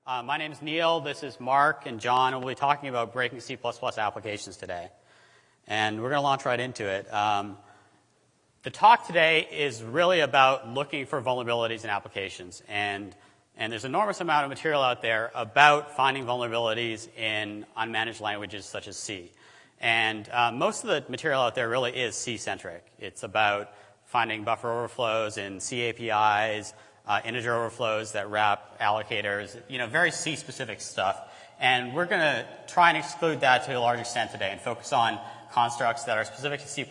My name is Neil. This is Mark and John, and we'll be talking about breaking C++ applications today. And we're going to launch right into it. The talk today is really about looking for vulnerabilities in applications. And there's an enormous amount of material out there about finding vulnerabilities in unmanaged languages such as C. And most of the material out there really is C-centric. It's about finding buffer overflows in C APIs, integer overflows that wrap allocators, very C-specific stuff. And we're going to try and exclude that to a large extent today and focus on constructs that are specific to C++.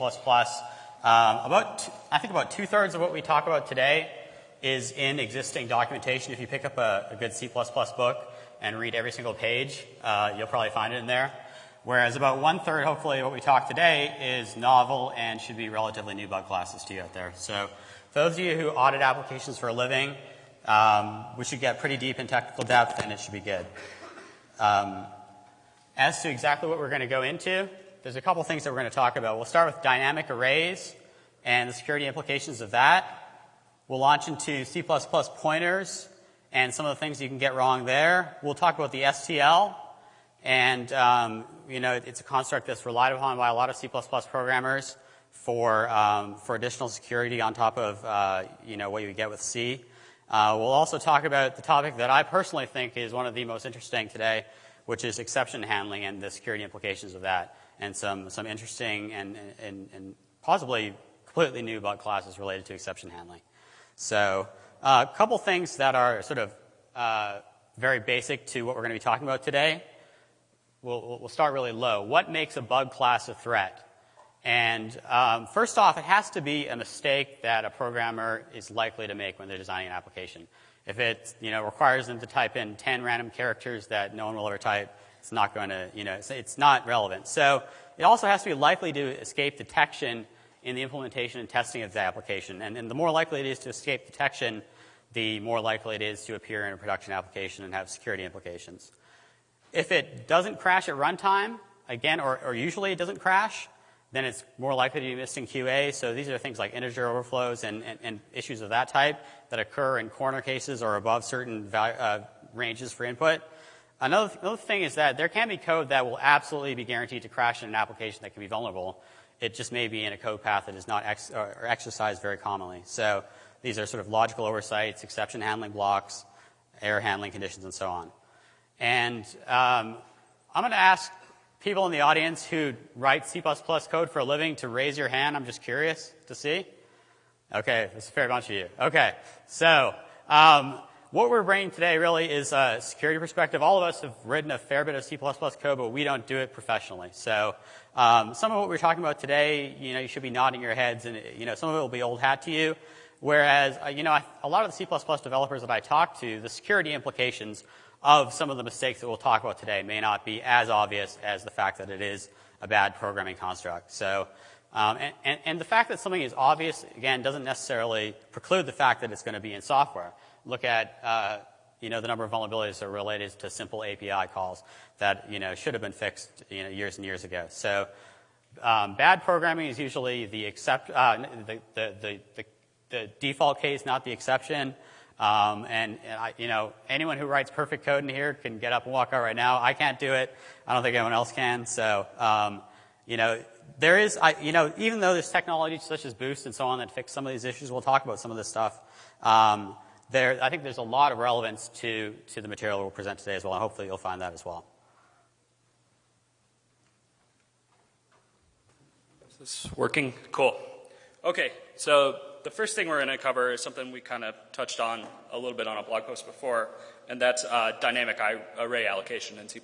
I think about two-thirds of what we talk about today is in existing documentation. If you pick up a good C++ book and read every single page, you'll probably find it in there. Whereas about one-third, hopefully, what we talk today is novel and should be relatively new bug classes to you out there. So for those of you who audit applications for a living, we should get pretty deep in technical depth, and it should be good. As to exactly what we're going to go into, there's a couple things that we're going to talk about. We'll start with dynamic arrays and the security implications of that. We'll launch into C++ pointers and some of the things you can get wrong there. We'll talk about the STL. And, it's a construct that's relied upon by a lot of C++ programmers for additional security on top of, what you get with C. We'll also talk about the topic that I personally think is one of the most interesting today, which is exception handling and the security implications of that, and some interesting and possibly completely new bug classes related to exception handling. So a couple things that are sort of very basic to what we're going to be talking about today. We'll start really low. What makes a bug class a threat? And first off, it has to be a mistake that a programmer is likely to make when they're designing an application. If it requires them to type in 10 random characters that no one will ever type, it's not going to, it's not relevant. So it also has to be likely to escape detection in the implementation and testing of the application. And the more likely it is to escape detection, the more likely it is to appear in a production application and have security implications. If it doesn't crash at runtime, again, or usually it doesn't crash, then it's more likely to be missed in QA. So these are things like integer overflows and issues of that type that occur in corner cases or above certain ranges for input. Another thing is that there can be code that will absolutely be guaranteed to crash in an application that can be vulnerable. It just may be in a code path that is not exercised very commonly. So these are sort of logical oversights, exception handling blocks, error handling conditions, and so on. And I'm going to ask people in the audience who write C++ code for a living to raise your hand. I'm just curious to see. Okay, there's a fair bunch of you. Okay, so what we're bringing today really is a security perspective. All of us have written a fair bit of C++ code, but we don't do it professionally. So some of what we're talking about today, you should be nodding your heads, and some of it will be old hat to you. Whereas, a lot of the C++ developers that I talk to, the security implications of some of the mistakes that we'll talk about today may not be as obvious as the fact that it is a bad programming construct. So, and the fact that something is obvious, again, doesn't necessarily preclude the fact that it's going to be in software. Look at, the number of vulnerabilities that are related to simple API calls that, should have been fixed, years and years ago. So, bad programming is usually the default case, not the exception. Anyone who writes perfect code in here can get up and walk out right now. I can't do it. I don't think anyone else can. So, there is, even though there's technology such as Boost and so on that fix some of these issues, we'll talk about some of this stuff. I think there's a lot of relevance to the material we'll present today as well, and hopefully you'll find that as well. Is this working? Cool. Okay, so the first thing we're going to cover is something we kind of touched on a little bit on a blog post before, and that's dynamic array allocation in C++.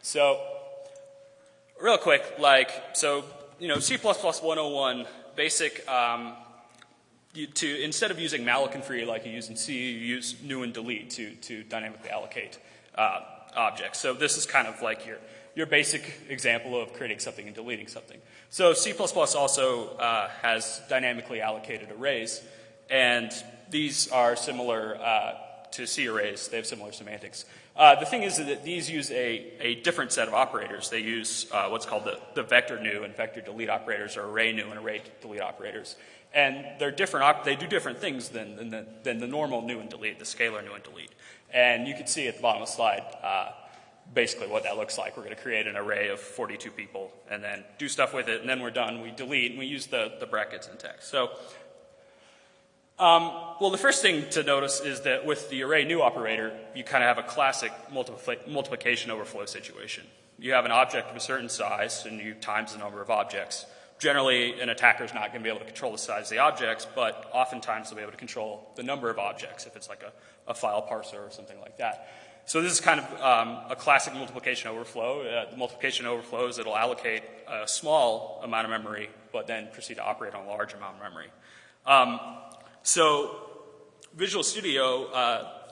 So real quick, C++ 101, basic, instead of using malloc and free like you use in C, you use new and delete to dynamically allocate objects. So this is kind of like your basic example of creating something and deleting something. So C++ also has dynamically allocated arrays, and these are similar to C arrays. They have similar semantics. The thing is that these use a different set of operators. They use what's called the vector new and vector delete operators, or array new and array delete operators. And they're different. They do different things than the normal new and delete, the scalar new and delete. And you can see at the bottom of the slide basically what that looks like. We're going to create an array of 42 people and then do stuff with it, and then we're done. We delete, and we use the brackets in text. So, well, the first thing to notice is that with the array new operator, you kind of have a classic multiplication overflow situation. You have an object of a certain size, and you times the number of objects. Generally, an attacker is not going to be able to control the size of the objects, but oftentimes they'll be able to control the number of objects if it's like a file parser or something like that. So this is kind of a classic multiplication overflow. The multiplication overflow is it'll allocate a small amount of memory, but then proceed to operate on a large amount of memory. So Visual Studio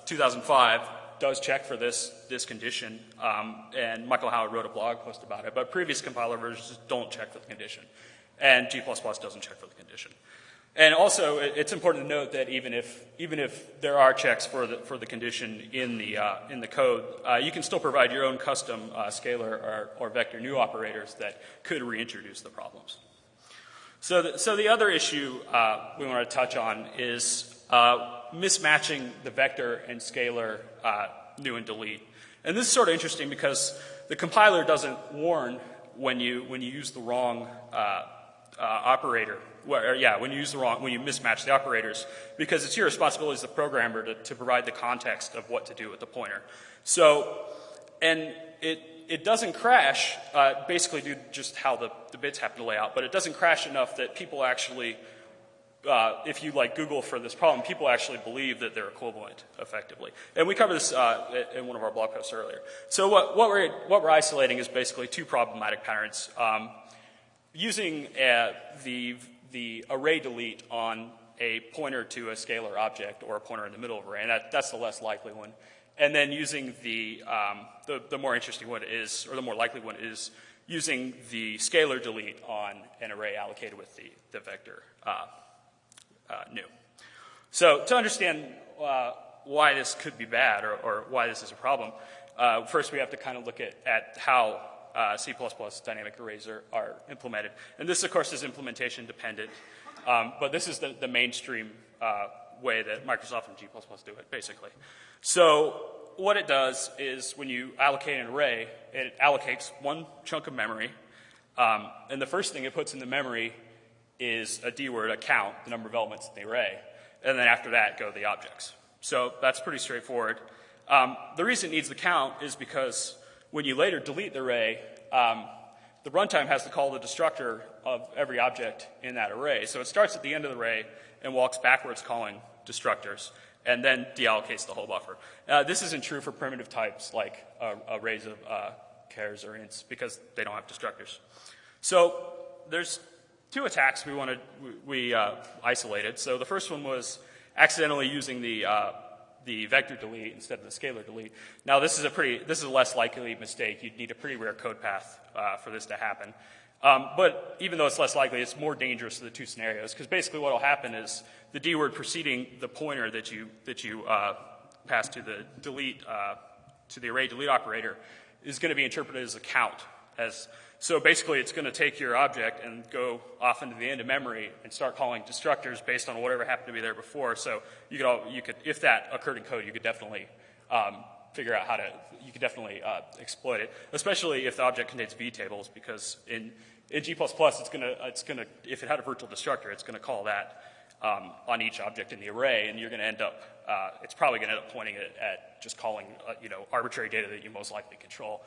2005 does check for this condition, and Michael Howard wrote a blog post about it, but previous compiler versions don't check for the condition, and G++ doesn't check for the condition. And also, it's important to note that even if there are checks for the condition in the code, you can still provide your own custom scalar or vector new operators that could reintroduce the problems. So the other issue we want to touch on is mismatching the vector and scalar new and delete. And this is sort of interesting because the compiler doesn't warn when you use the wrong operator. When you mismatch the operators, because it's your responsibility as the programmer to provide the context of what to do with the pointer. So, and it doesn't crash basically due to just how the bits happen to lay out, but it doesn't crash enough that people actually, if you like Google for this problem, people actually believe that they're equivalent effectively. And we covered this in one of our blog posts earlier. So what we're isolating is basically two problematic patterns. Using the array delete on a pointer to a scalar object or a pointer in the middle of array, and that's the less likely one. And then using the more interesting one is, or the more likely one is, using the scalar delete on an array allocated with the vector new. So to understand why this could be bad or why this is a problem, first we have to kind of look at how C++ dynamic arrays are implemented. And this, of course, is implementation dependent, but this is the mainstream way that Microsoft and G++ do it, basically. So what it does is when you allocate an array, it allocates one chunk of memory, and the first thing it puts in the memory is a D word, a count, the number of elements in the array, and then after that go the objects. So that's pretty straightforward. The reason it needs the count is because when you later delete the array, the runtime has to call the destructor of every object in that array. So it starts at the end of the array and walks backwards calling destructors, and then deallocates the whole buffer. This isn't true for primitive types like arrays of chars or ints because they don't have destructors. So there's two attacks we isolated. So the first one was accidentally using the vector delete instead of the scalar delete. Now this is a less likely mistake. You'd need a pretty rare code path for this to happen. But even though it's less likely, it's more dangerous of the two scenarios, because basically what will happen is the D word preceding the pointer that you pass to the delete to the array delete operator is going to be interpreted as a count. So basically it's going to take your object and go off into the end of memory and start calling destructors based on whatever happened to be there before. So you could if that occurred in code, you could definitely figure out how to, you could definitely exploit it, especially if the object contains vtables, because in G++, it's gonna, if it had a virtual destructor, it's gonna call that on each object in the array, and you're gonna end up, it's probably gonna end up pointing it at just calling, arbitrary data that you most likely control.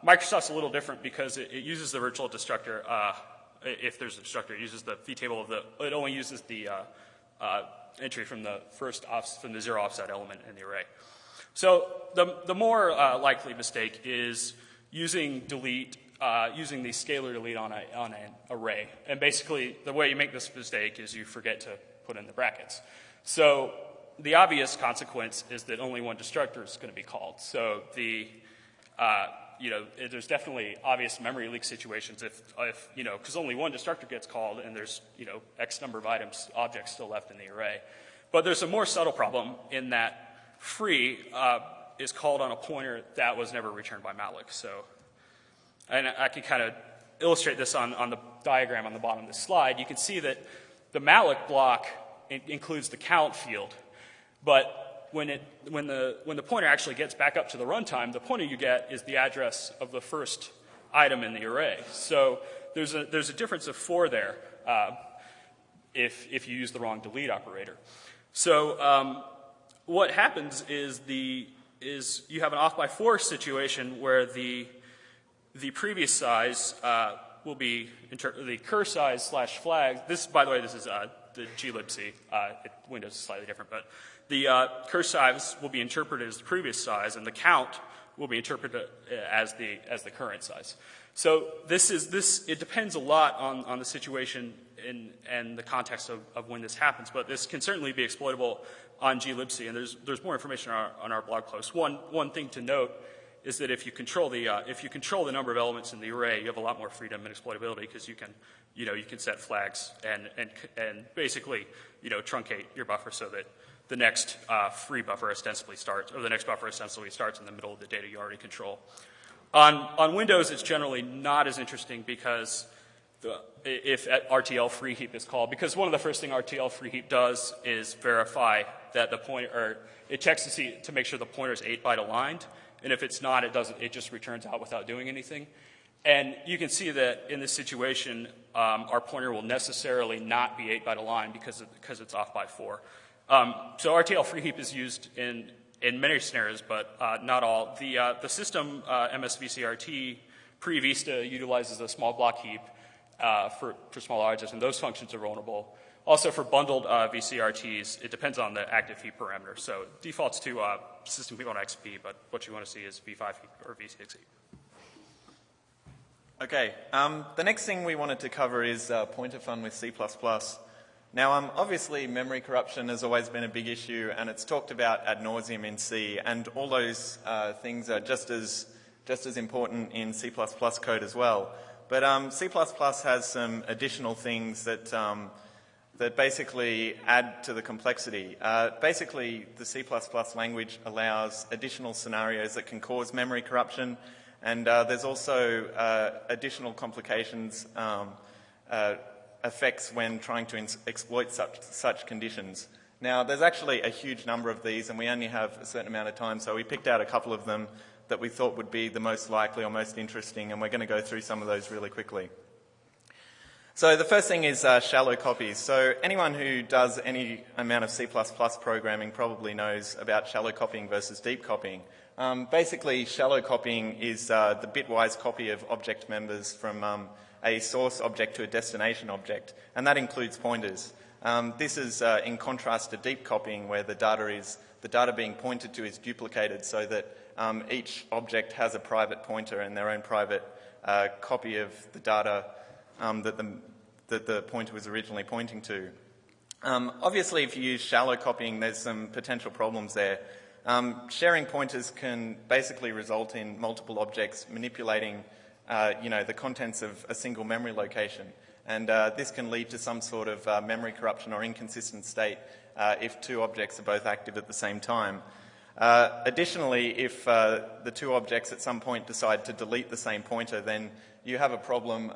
Microsoft's a little different because it uses the virtual destructor, if there's a destructor, it uses the vtable it only uses the entry from the from the zero offset element in the array. So the more likely mistake is using delete, using the scalar delete on an array. And basically, the way you make this mistake is you forget to put in the brackets. So the obvious consequence is that only one destructor is going to be called. So there's definitely obvious memory leak situations if because only one destructor gets called and there's, X number of objects still left in the array. But there's a more subtle problem in that free is called on a pointer that was never returned by malloc. So, and I can kind of illustrate this on the diagram on the bottom of this slide. You can see that the malloc block includes the count field, but when the pointer actually gets back up to the runtime, the pointer you get is the address of the first item in the array. So there's a difference of 4 there if you use the wrong delete operator. So what happens is you have an off by 4 situation where the previous size will be the cur size / flag. This, by the way, this is the glibc. Windows is slightly different, but the cur size will be interpreted as the previous size, and the count will be interpreted as the current size. So it depends a lot on the situation and the context of when this happens, but this can certainly be exploitable on glibc, and there's more information on our blog post. One thing to note is that if you control the number of elements in the array, you have a lot more freedom and exploitability because you can set flags and basically truncate your buffer so that the next free buffer ostensibly starts, or the next buffer ostensibly starts in the middle of the data you already control. On Windows, it's generally not as interesting because if RTL free heap is called, because one of the first thing RTL free heap does is verify that the pointer, or it checks to make sure the pointer is 8-byte aligned. And if it's not, it just returns out without doing anything. And you can see that in this situation, our pointer will necessarily not be 8-byte aligned because it's off by 4. So RTL free heap is used in many scenarios, but not all. The system MSVCRT pre-Vista utilizes a small block heap for small objects, and those functions are vulnerable. Also, for bundled VCRTs, it depends on the active heap parameter. So it defaults to system heap on XP, but what you want to see is V5 heap or V6 heap. Okay, the next thing we wanted to cover is pointer fun with C++. Now, obviously, memory corruption has always been a big issue, and it's talked about ad nauseum in C, and all those things are just as important in C++ code as well. But C++ has some additional things that basically add to the complexity. Basically, the C++ language allows additional scenarios that can cause memory corruption, and there's also additional complications, effects when trying to exploit such conditions. Now, there's actually a huge number of these, and we only have a certain amount of time, so we picked out a couple of them that we thought would be the most likely or most interesting, and we're going to go through some of those really quickly. So the first thing is shallow copies. So anyone who does any amount of C++ programming probably knows about shallow copying versus deep copying. Basically, shallow copying is the bitwise copy of object members from a source object to a destination object, and that includes pointers. This is in contrast to deep copying, where the data being pointed to is duplicated so that each object has a private pointer and their own private copy of the data that the pointer was originally pointing to. Obviously, if you use shallow copying, there's some potential problems there. Sharing pointers can basically result in multiple objects manipulating the contents of a single memory location. And this can lead to some sort of memory corruption or inconsistent state if two objects are both active at the same time. Additionally, if the two objects at some point decide to delete the same pointer, then you have a problem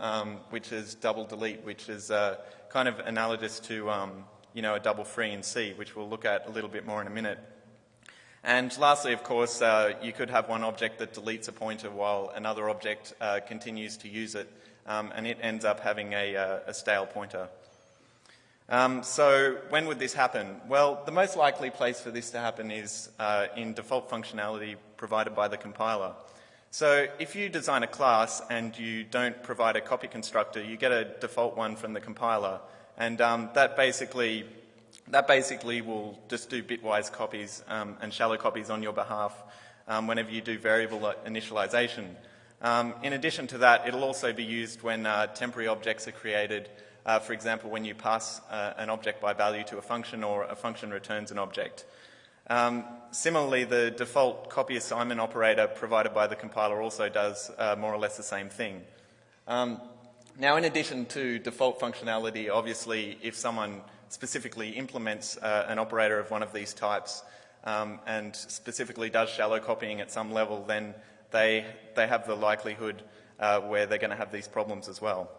which is double delete, which is kind of analogous to a double free in C, which we'll look at a little bit more in a minute. And lastly, of course, you could have one object that deletes a pointer while another object continues to use it, and it ends up having a stale pointer. So when would this happen? Well, the most likely place for this to happen is in default functionality provided by the compiler. So if you design a class and you don't provide a copy constructor, you get a default one from the compiler, and that basically will just do bitwise copies and shallow copies on your behalf whenever you do variable initialization. In addition to that, it'll also be used when temporary objects are created. For example, when you pass an object by value to a function or a function returns an object. Similarly, the default copy assignment operator provided by the compiler also does more or less the same thing. Now, in addition to default functionality, obviously, if someone specifically implements an operator of one of these types and specifically does shallow copying at some level, then they have the likelihood where they're going to have these problems as well.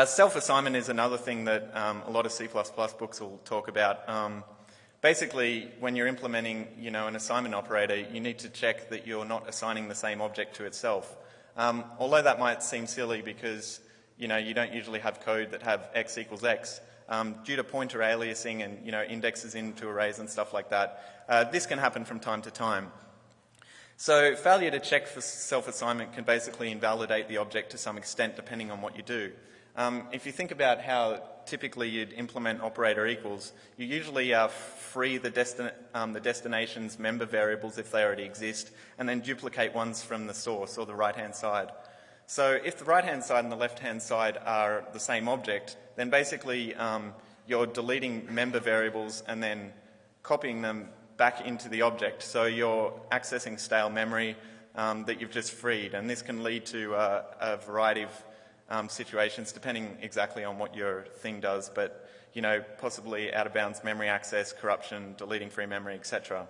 Self-assignment is another thing that a lot of C++ books will talk about. Basically, when you're implementing, an assignment operator, you need to check that you're not assigning the same object to itself. Although that might seem silly because, you don't usually have code that have x equals x, due to pointer aliasing and, indexes into arrays and stuff like that, this can happen from time to time. So failure to check for self-assignment can basically invalidate the object to some extent depending on what you do. If you think about how typically you'd implement operator equals, you usually free the destination's member variables if they already exist, and then duplicate ones from the source or the right-hand side. So if the right-hand side and the left-hand side are the same object, then basically you're deleting member variables and then copying them back into the object. So you're accessing stale memory that you've just freed, and this can lead to a variety of situations depending exactly on what your thing does, but possibly out-of-bounds memory access, corruption, deleting free memory, etc.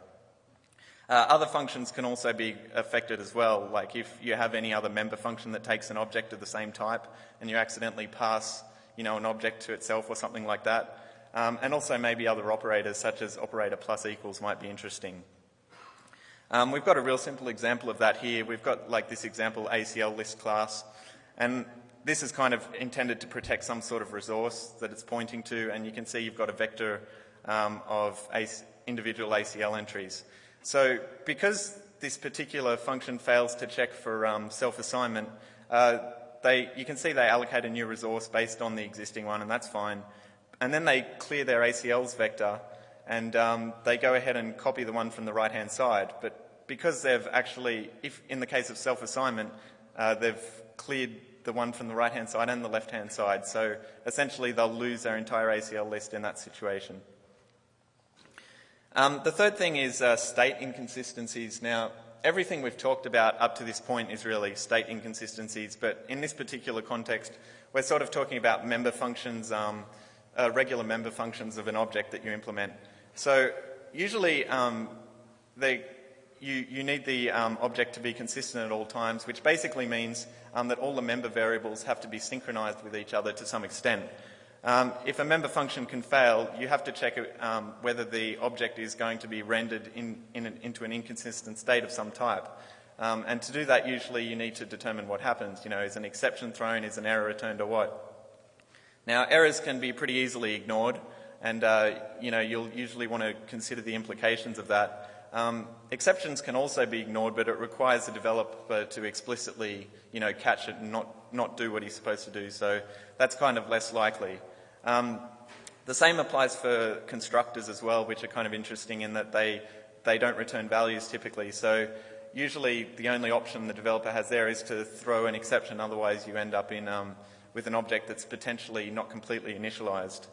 Other functions can also be affected as well, like if you have any other member function that takes an object of the same type and you accidentally pass an object to itself or something like that. And also maybe other operators such as operator plus equals might be interesting. We've got a real simple example of that here. We've got like this example ACL list class, and this is kind of intended to protect some sort of resource that it's pointing to, and you can see you've got a vector of individual ACL entries. So because this particular function fails to check for self-assignment, you can see they allocate a new resource based on the existing one, and that's fine. And then they clear their ACLs vector, and they go ahead and copy the one from the right-hand side. But because they've actually, if in the case of self-assignment, they've cleared the one from the right-hand side and the left-hand side. So essentially they'll lose their entire ACL list in that situation. The third thing is state inconsistencies. Now, everything we've talked about up to this point is really state inconsistencies, but in this particular context, we're sort of talking about member functions, regular member functions of an object that you implement. So usually you need the object to be consistent at all times, which basically means that all the member variables have to be synchronized with each other to some extent. If a member function can fail, you have to check whether the object is going to be rendered into an inconsistent state of some type. And to do that, usually you need to determine what happens. Is an exception thrown, is an error returned, or what? Now, errors can be pretty easily ignored, and you'll usually want to consider the implications of that. Exceptions can also be ignored, but it requires the developer to explicitly, catch it and not do what he's supposed to do. So that's kind of less likely. The same applies for constructors as well, which are kind of interesting in that they don't return values typically. So usually the only option the developer has there is to throw an exception. Otherwise, you end up with an object that's potentially not completely initialized.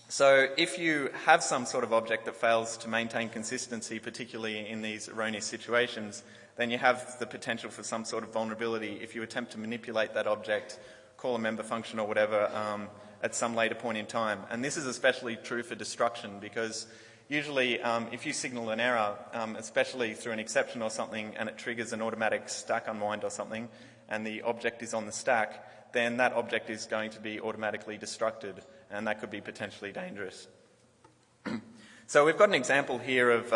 So if you have some sort of object that fails to maintain consistency, particularly in these erroneous situations, then you have the potential for some sort of vulnerability if you attempt to manipulate that object, call a member function or whatever at some later point in time. And this is especially true for destruction because usually if you signal an error, especially through an exception or something, and it triggers an automatic stack unwind or something, and the object is on the stack, then that object is going to be automatically destructed, and that could be potentially dangerous. So we've got an example here of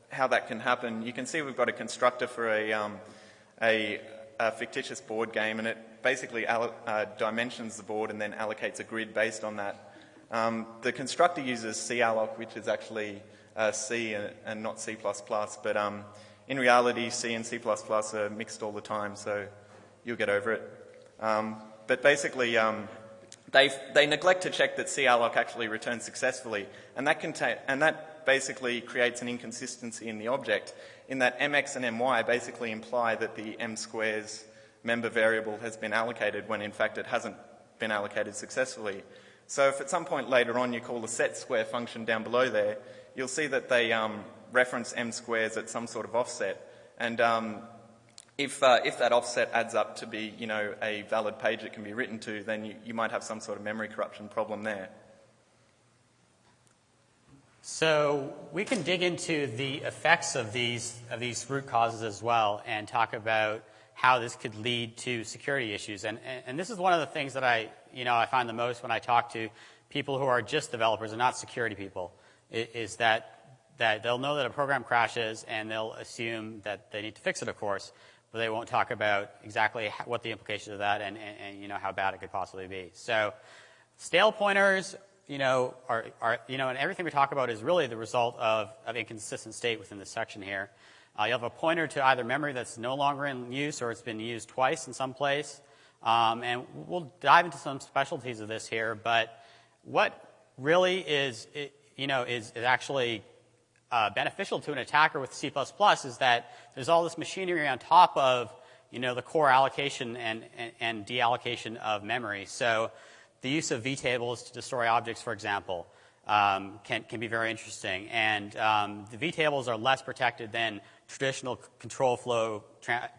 how that can happen. You can see we've got a constructor for a fictitious board game, and it basically dimensions the board and then allocates a grid based on that. The constructor uses calloc, which is actually C and not C++, but in reality, C and C++ are mixed all the time, so you'll get over it. But basically, they neglect to check that calloc actually returns successfully, and that basically creates an inconsistency in the object, in that mx and my basically imply that the m squares member variable has been allocated when in fact it hasn't been allocated successfully. So if at some point later on you call the set square function down below there, you'll see that they reference m squares at some sort of offset, and if that offset adds up to be, a valid page it can be written to, then you might have some sort of memory corruption problem there. So we can dig into the effects of these root causes as well and talk about how this could lead to security issues. And this is one of the things that I find the most when I talk to people who are just developers and not security people is that they'll know that a program crashes and they'll assume that they need to fix it, of course, but they won't talk about exactly what the implications of that and how bad it could possibly be. So stale pointers, are and everything we talk about is really the result of inconsistent state within this section here. You have a pointer to either memory that's no longer in use or it's been used twice in some place. And we'll dive into some specialties of this here, but what really is actually beneficial to an attacker with C++ is that there's all this machinery on top of the core allocation and deallocation of memory. So the use of vtables to destroy objects, for example, can be very interesting. And the vtables are less protected than traditional control flow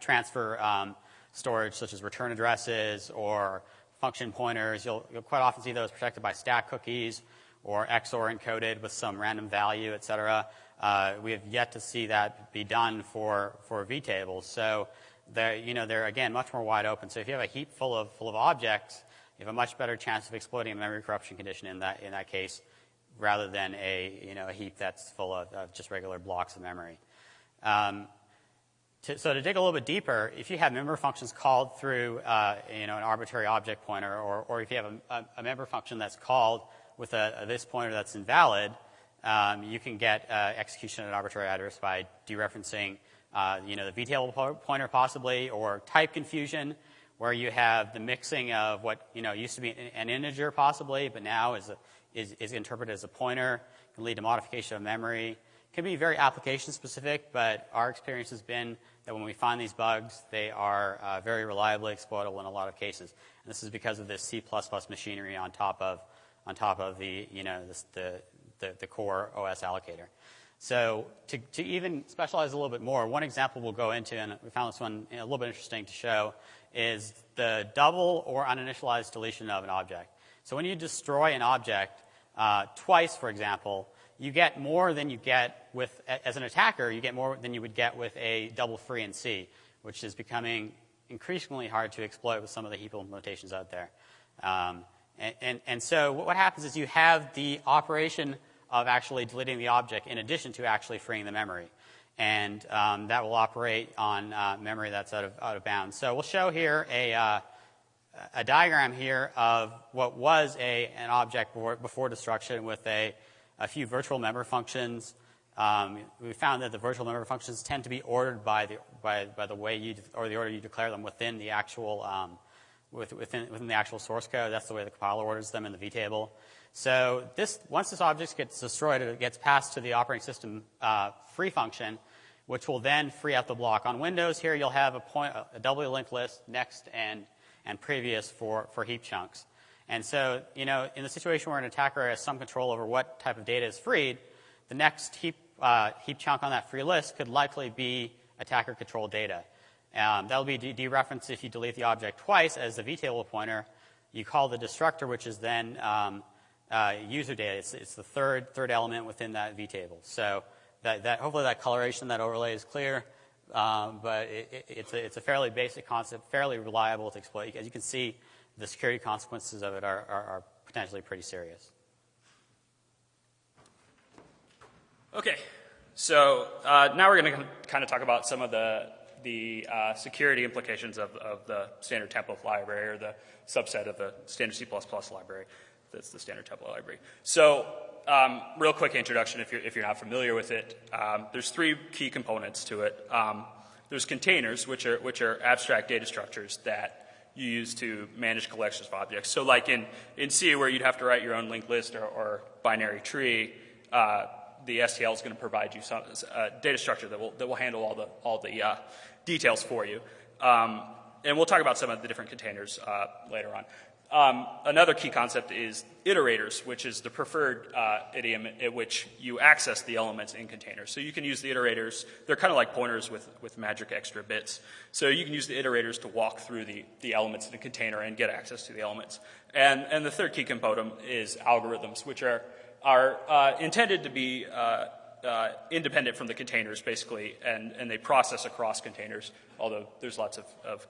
transfer storage, such as return addresses or function pointers. You'll quite often see those protected by stack cookies or XOR encoded with some random value, et cetera. We have yet to see that be done for vtables. So they're again much more wide open. So if you have a heap full of objects, you have a much better chance of exploiting a memory corruption condition in that case, rather than a heap that's full of just regular blocks of memory. So to dig a little bit deeper, if you have member functions called through an arbitrary object pointer, or if you have a member function that's called with a this pointer that's invalid, you can get execution at an arbitrary address by dereferencing the vtable pointer possibly, or type confusion, where you have the mixing of what used to be an integer possibly, but now is interpreted as a pointer. It can lead to modification of memory. It can be very application specific, but our experience has been that when we find these bugs, they are very reliably exploitable in a lot of cases. And this is because of this C++ machinery on top of the the core OS allocator. So to even specialize a little bit more, one example we'll go into, and we found this one a little bit interesting to show, is the double or uninitialized deletion of an object. So when you destroy an object twice, for example, you get more than you get with, as an attacker, you get more than you would get with a double free in C, which is becoming increasingly hard to exploit with some of the heap implementations out there. And so what happens is you have the operation of actually deleting the object in addition to actually freeing the memory. And that will operate on memory that's out of bounds. So we'll show here a diagram here of what was an object before destruction with a few virtual member functions. We found that the virtual member functions tend to be ordered by the way or the order you declare them within the actual within the actual source code. That's the way the compiler orders them in the vtable. So once this object gets destroyed, it gets passed to the operating system free function, which will then free out the block. On Windows here, you'll have a doubly linked list, next and previous for heap chunks. And so, in the situation where an attacker has some control over what type of data is freed, the next heap chunk on that free list could likely be attacker-controlled data. That will be dereferenced if you delete the object twice as the vtable pointer. You call the destructor, which is then user data. It's the third element within that vtable. So that hopefully that coloration, that overlay is clear. But it's a fairly basic concept, fairly reliable to exploit. As you can see, the security consequences of it are potentially pretty serious. Okay, so now we're going to kind of talk about some of the security implications of the standard template library, or the subset of the standard C++ library. That's the standard template library. So real quick introduction if you're not familiar with it. There's three key components to it. There's containers, which are abstract data structures that you use to manage collections of objects. So like in C, where you'd have to write your own linked list or binary tree, the STL is going to provide you some data structure that will handle all the details for you. And we'll talk about some of the different containers later on. Another key concept is iterators, which is the preferred idiom at which you access the elements in containers. So you can use the iterators. They're kind of like pointers with magic extra bits. So you can use the iterators to walk through the elements in a container and get access to the elements. And the third key component is algorithms, which are intended to be independent from the containers, basically, and they process across containers, although there's lots of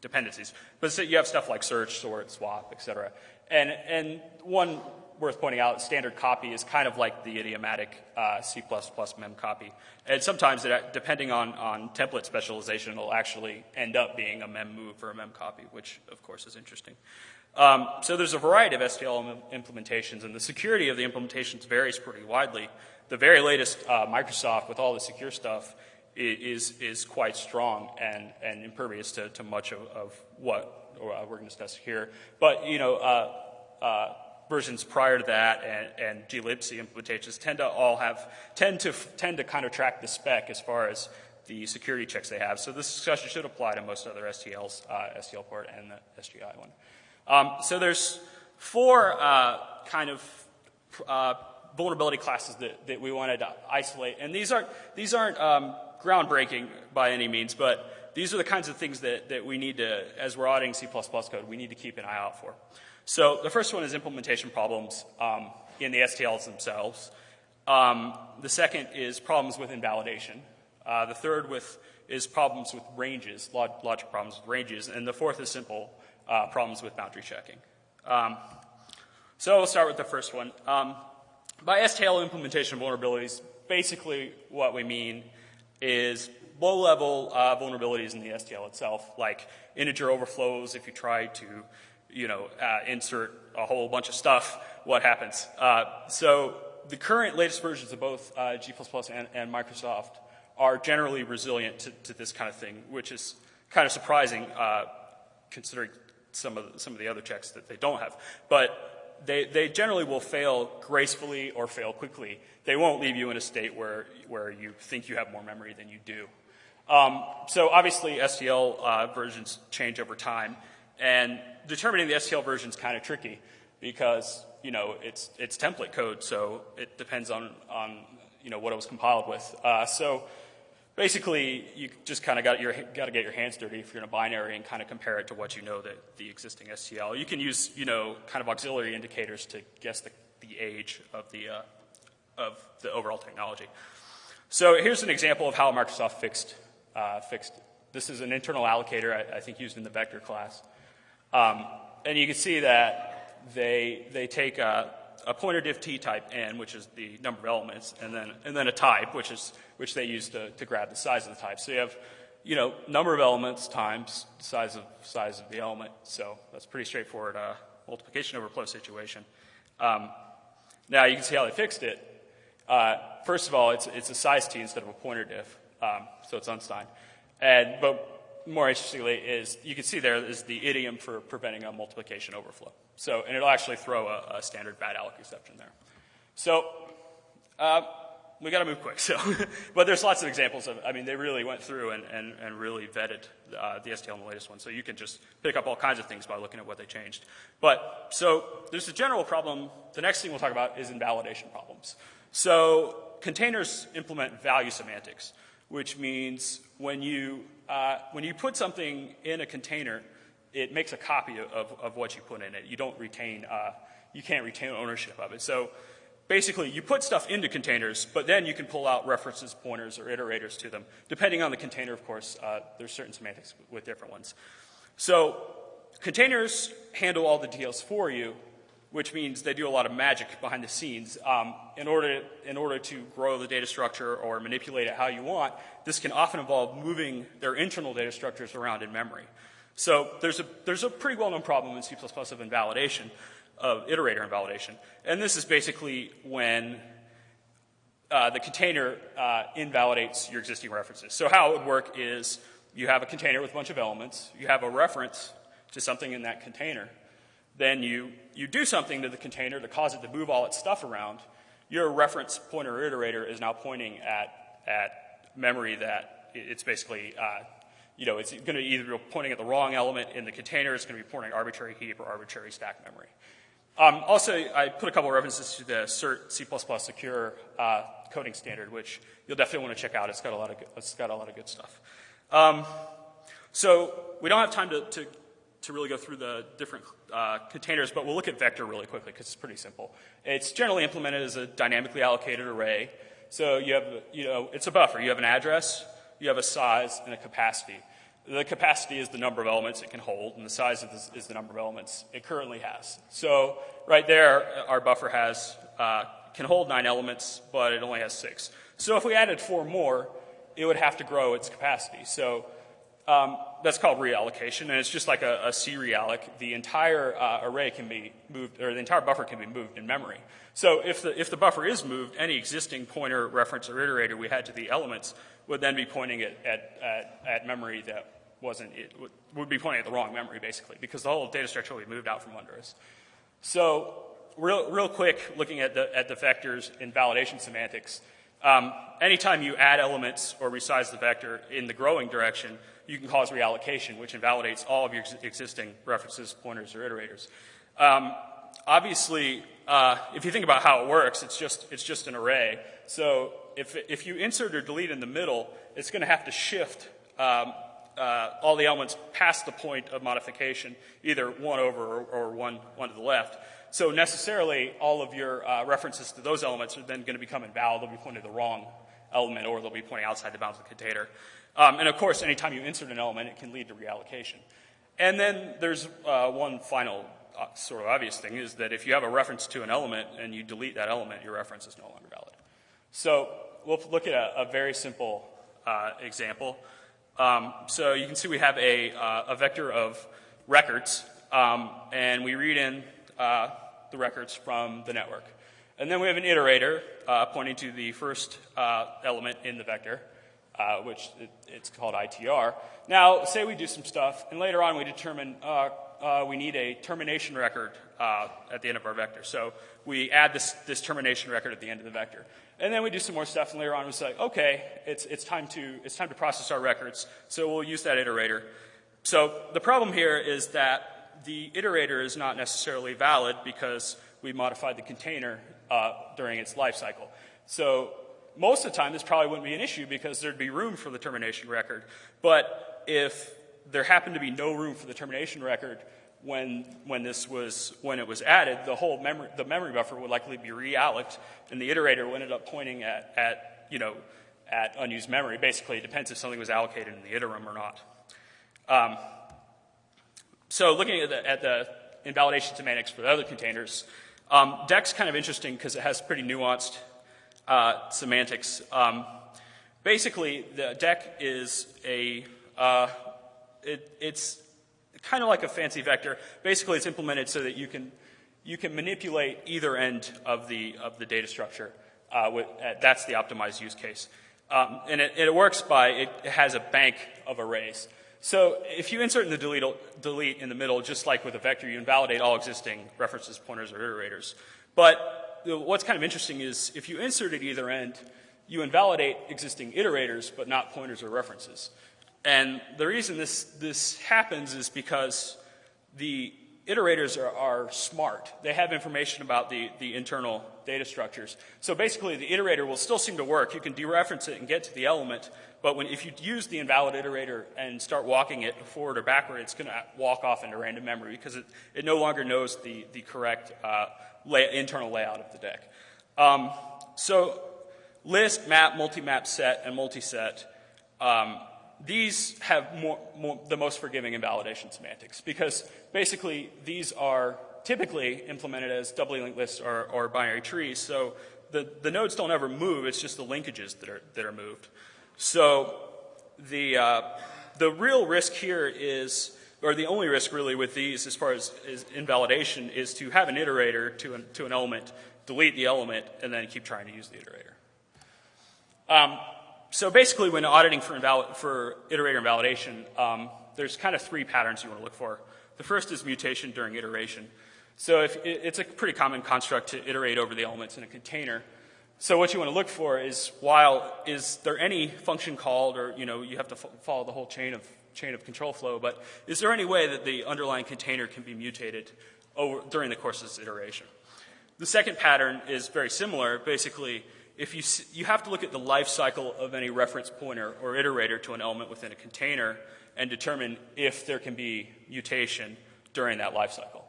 dependencies. But so you have stuff like search, sort, swap, etc. And one worth pointing out, standard copy is kind of like the idiomatic C++ mem copy. And sometimes, depending on template specialization, it'll actually end up being a mem move or a mem copy, which, of course, is interesting. So there's a variety of STL implementations, and the security of the implementations varies pretty widely. The very latest Microsoft, with all the secure stuff, is quite strong and impervious to much of what we're going to discuss here. But, versions prior to that and glibc implementations tend to kind of track the spec as far as the security checks they have. So this discussion should apply to most other STLs, STL port and the SGI one. So there's 4 kind of vulnerability classes that we wanted to isolate, and these aren't groundbreaking by any means, but these are the kinds of things that we need to, as we're auditing C++ code, we need to keep an eye out for. So the first one is implementation problems in the STLs themselves. The second is problems with invalidation. The third is problems with ranges, logic problems with ranges, and the fourth is simple problems with boundary checking. So we'll start with the first one. By STL implementation vulnerabilities, basically what we mean is low-level vulnerabilities in the STL itself, like integer overflows. If you try to, insert a whole bunch of stuff, what happens? So the current latest versions of both G++ and Microsoft are generally resilient to this kind of thing, which is kind of surprising considering some of the other checks that they don't have. But they generally will fail gracefully or fail quickly. They won't leave you in a state where you think you have more memory than you do. So obviously STL versions change over time, and determining the STL version is kind of tricky because it's template code, so it depends on what it was compiled with. So basically, you just kind of got to get your hands dirty if you're in a binary and kind of compare it to what you know the existing STL. You can use kind of auxiliary indicators to guess the age of the overall technology. So here's an example of how Microsoft fixed. This is an internal allocator I think used in the vector class, and you can see that they take a pointer diff t type n, which is the number of elements, and then a type, which they use to grab the size of the type. So you have number of elements times size of the element. So that's pretty straightforward multiplication over flow situation. Now you can see how they fixed it. First of all, it's a size t instead of a pointer diff, so it's unsigned. But more interestingly is you can see there is the idiom for preventing a multiplication overflow. So, and it'll actually throw a standard bad alloc exception there. So we got to move quick. So, but there's lots of examples of. I mean, they really went through and really vetted the STL in the latest one. So you can just pick up all kinds of things by looking at what they changed. But so there's a general problem. The next thing we'll talk about is invalidation problems. So containers implement value semantics, which means when you put something in a container, it makes a copy of what you put in it. You don't retain, you can't retain ownership of it. So basically, you put stuff into containers, but then you can pull out references, pointers, or iterators to them. Depending on the container, of course, there's certain semantics with different ones. So containers handle all the deals for you, which means they do a lot of magic behind the scenes. In order to grow the data structure or manipulate it how you want, this can often involve moving their internal data structures around in memory. So there's a pretty well-known problem in C++ of invalidation, of iterator invalidation. And this is basically when the container invalidates your existing references. So how it would work is you have a container with a bunch of elements. You have a reference to something in that container. Then you do something to the container to cause it to move all its stuff around. Your reference pointer or iterator is now pointing at memory that it's basically, it's going to either be pointing at the wrong element in the container, it's going to be pointing arbitrary heap or arbitrary stack memory. Also, I put a couple of references to the CERT C++ secure coding standard, which you'll definitely want to check out. It's got a lot of good stuff. So we don't have time to really go through the different containers, but we'll look at vector really quickly because it's pretty simple. It's generally implemented as a dynamically allocated array. So you have, it's a buffer. You have an address, you have a size, and a capacity. The capacity is the number of elements it can hold, and the size is the number of elements it currently has. So right there, our buffer can hold 9 elements, but it only has 6. So if we added 4 more, it would have to grow its capacity. So that's called reallocation, and it's just like a C-realloc. The entire array can be moved, or the entire buffer can be moved in memory. So if the buffer is moved, any existing pointer, reference, or iterator we had to the elements would then be pointing at memory that would be pointing at the wrong memory, basically, because the whole data structure will be moved out from under us. So real quick, looking at the vectors in validation semantics, anytime you add elements or resize the vector in the growing direction, you can cause reallocation, which invalidates all of your existing references, pointers, or iterators. Obviously, if you think about how it works, it's just an array. So if you insert or delete in the middle, it's going to have to shift all the elements past the point of modification, either one over or one to the left. So necessarily, all of your references to those elements are then going to become invalid. They'll be pointing to the wrong element, or they'll be pointing outside the bounds of the container. And of course, anytime you insert an element, it can lead to reallocation. And then there's one final sort of obvious thing, is that if you have a reference to an element and you delete that element, your reference is no longer valid. So we'll look at a very simple example. So you can see we have a vector of records, and we read in the records from the network. And then we have an iterator pointing to the first element in the vector, which it's called ITR. Now, say we do some stuff, and later on we determine we need a termination record at the end of our vector. So we add this termination record at the end of the vector. And then we do some more stuff, and later on we say, okay, it's time to process our records, so we'll use that iterator. So the problem here is that the iterator is not necessarily valid because we modified the container during its life cycle. So most of the time, this probably wouldn't be an issue because there'd be room for the termination record. But if there happened to be no room for the termination record when it was added, the memory buffer would likely be reallocated, and the iterator would end up pointing at unused memory. Basically, it depends if something was allocated in the iterum or not. So looking at the invalidation semantics for the other containers, DEC's kind of interesting because it has pretty nuanced semantics. Basically, the DEC is it's kind of like a fancy vector. Basically, it's implemented so that you can manipulate either end of the data structure. That's the optimized use case, and it works by it has a bank of arrays. So if you insert in the delete in the middle, just like with a vector, you invalidate all existing references, pointers, or iterators. But what's kind of interesting is if you insert at either end, you invalidate existing iterators, but not pointers or references. And the reason this happens is because the iterators are smart. They have information about the internal data structures. So basically, the iterator will still seem to work. You can dereference it and get to the element, but if you use the invalid iterator and start walking it forward or backward, it's going to walk off into random memory because it no longer knows the correct internal layout of the DEC. So list, map, multi-map, set, and multi-set, these have the most forgiving invalidation semantics because basically these are typically implemented as doubly linked lists or binary trees. So the nodes don't ever move. It's just the linkages that are moved. So the real risk here is, or the only risk really with these as far as invalidation is to have an iterator to an element, delete the element, and then keep trying to use the iterator. So basically, when auditing for iterator invalidation, there's kind of 3 patterns you want to look for. The first is mutation during iteration. So it's a pretty common construct to iterate over the elements in a container. So what you want to look for is is there any function called, or you have to follow the whole chain of control flow, but is there any way that the underlying container can be mutated during the course of this iteration? The second pattern is very similar. Basically, if you have to look at the life cycle of any reference pointer or iterator to an element within a container and determine if there can be mutation during that life cycle.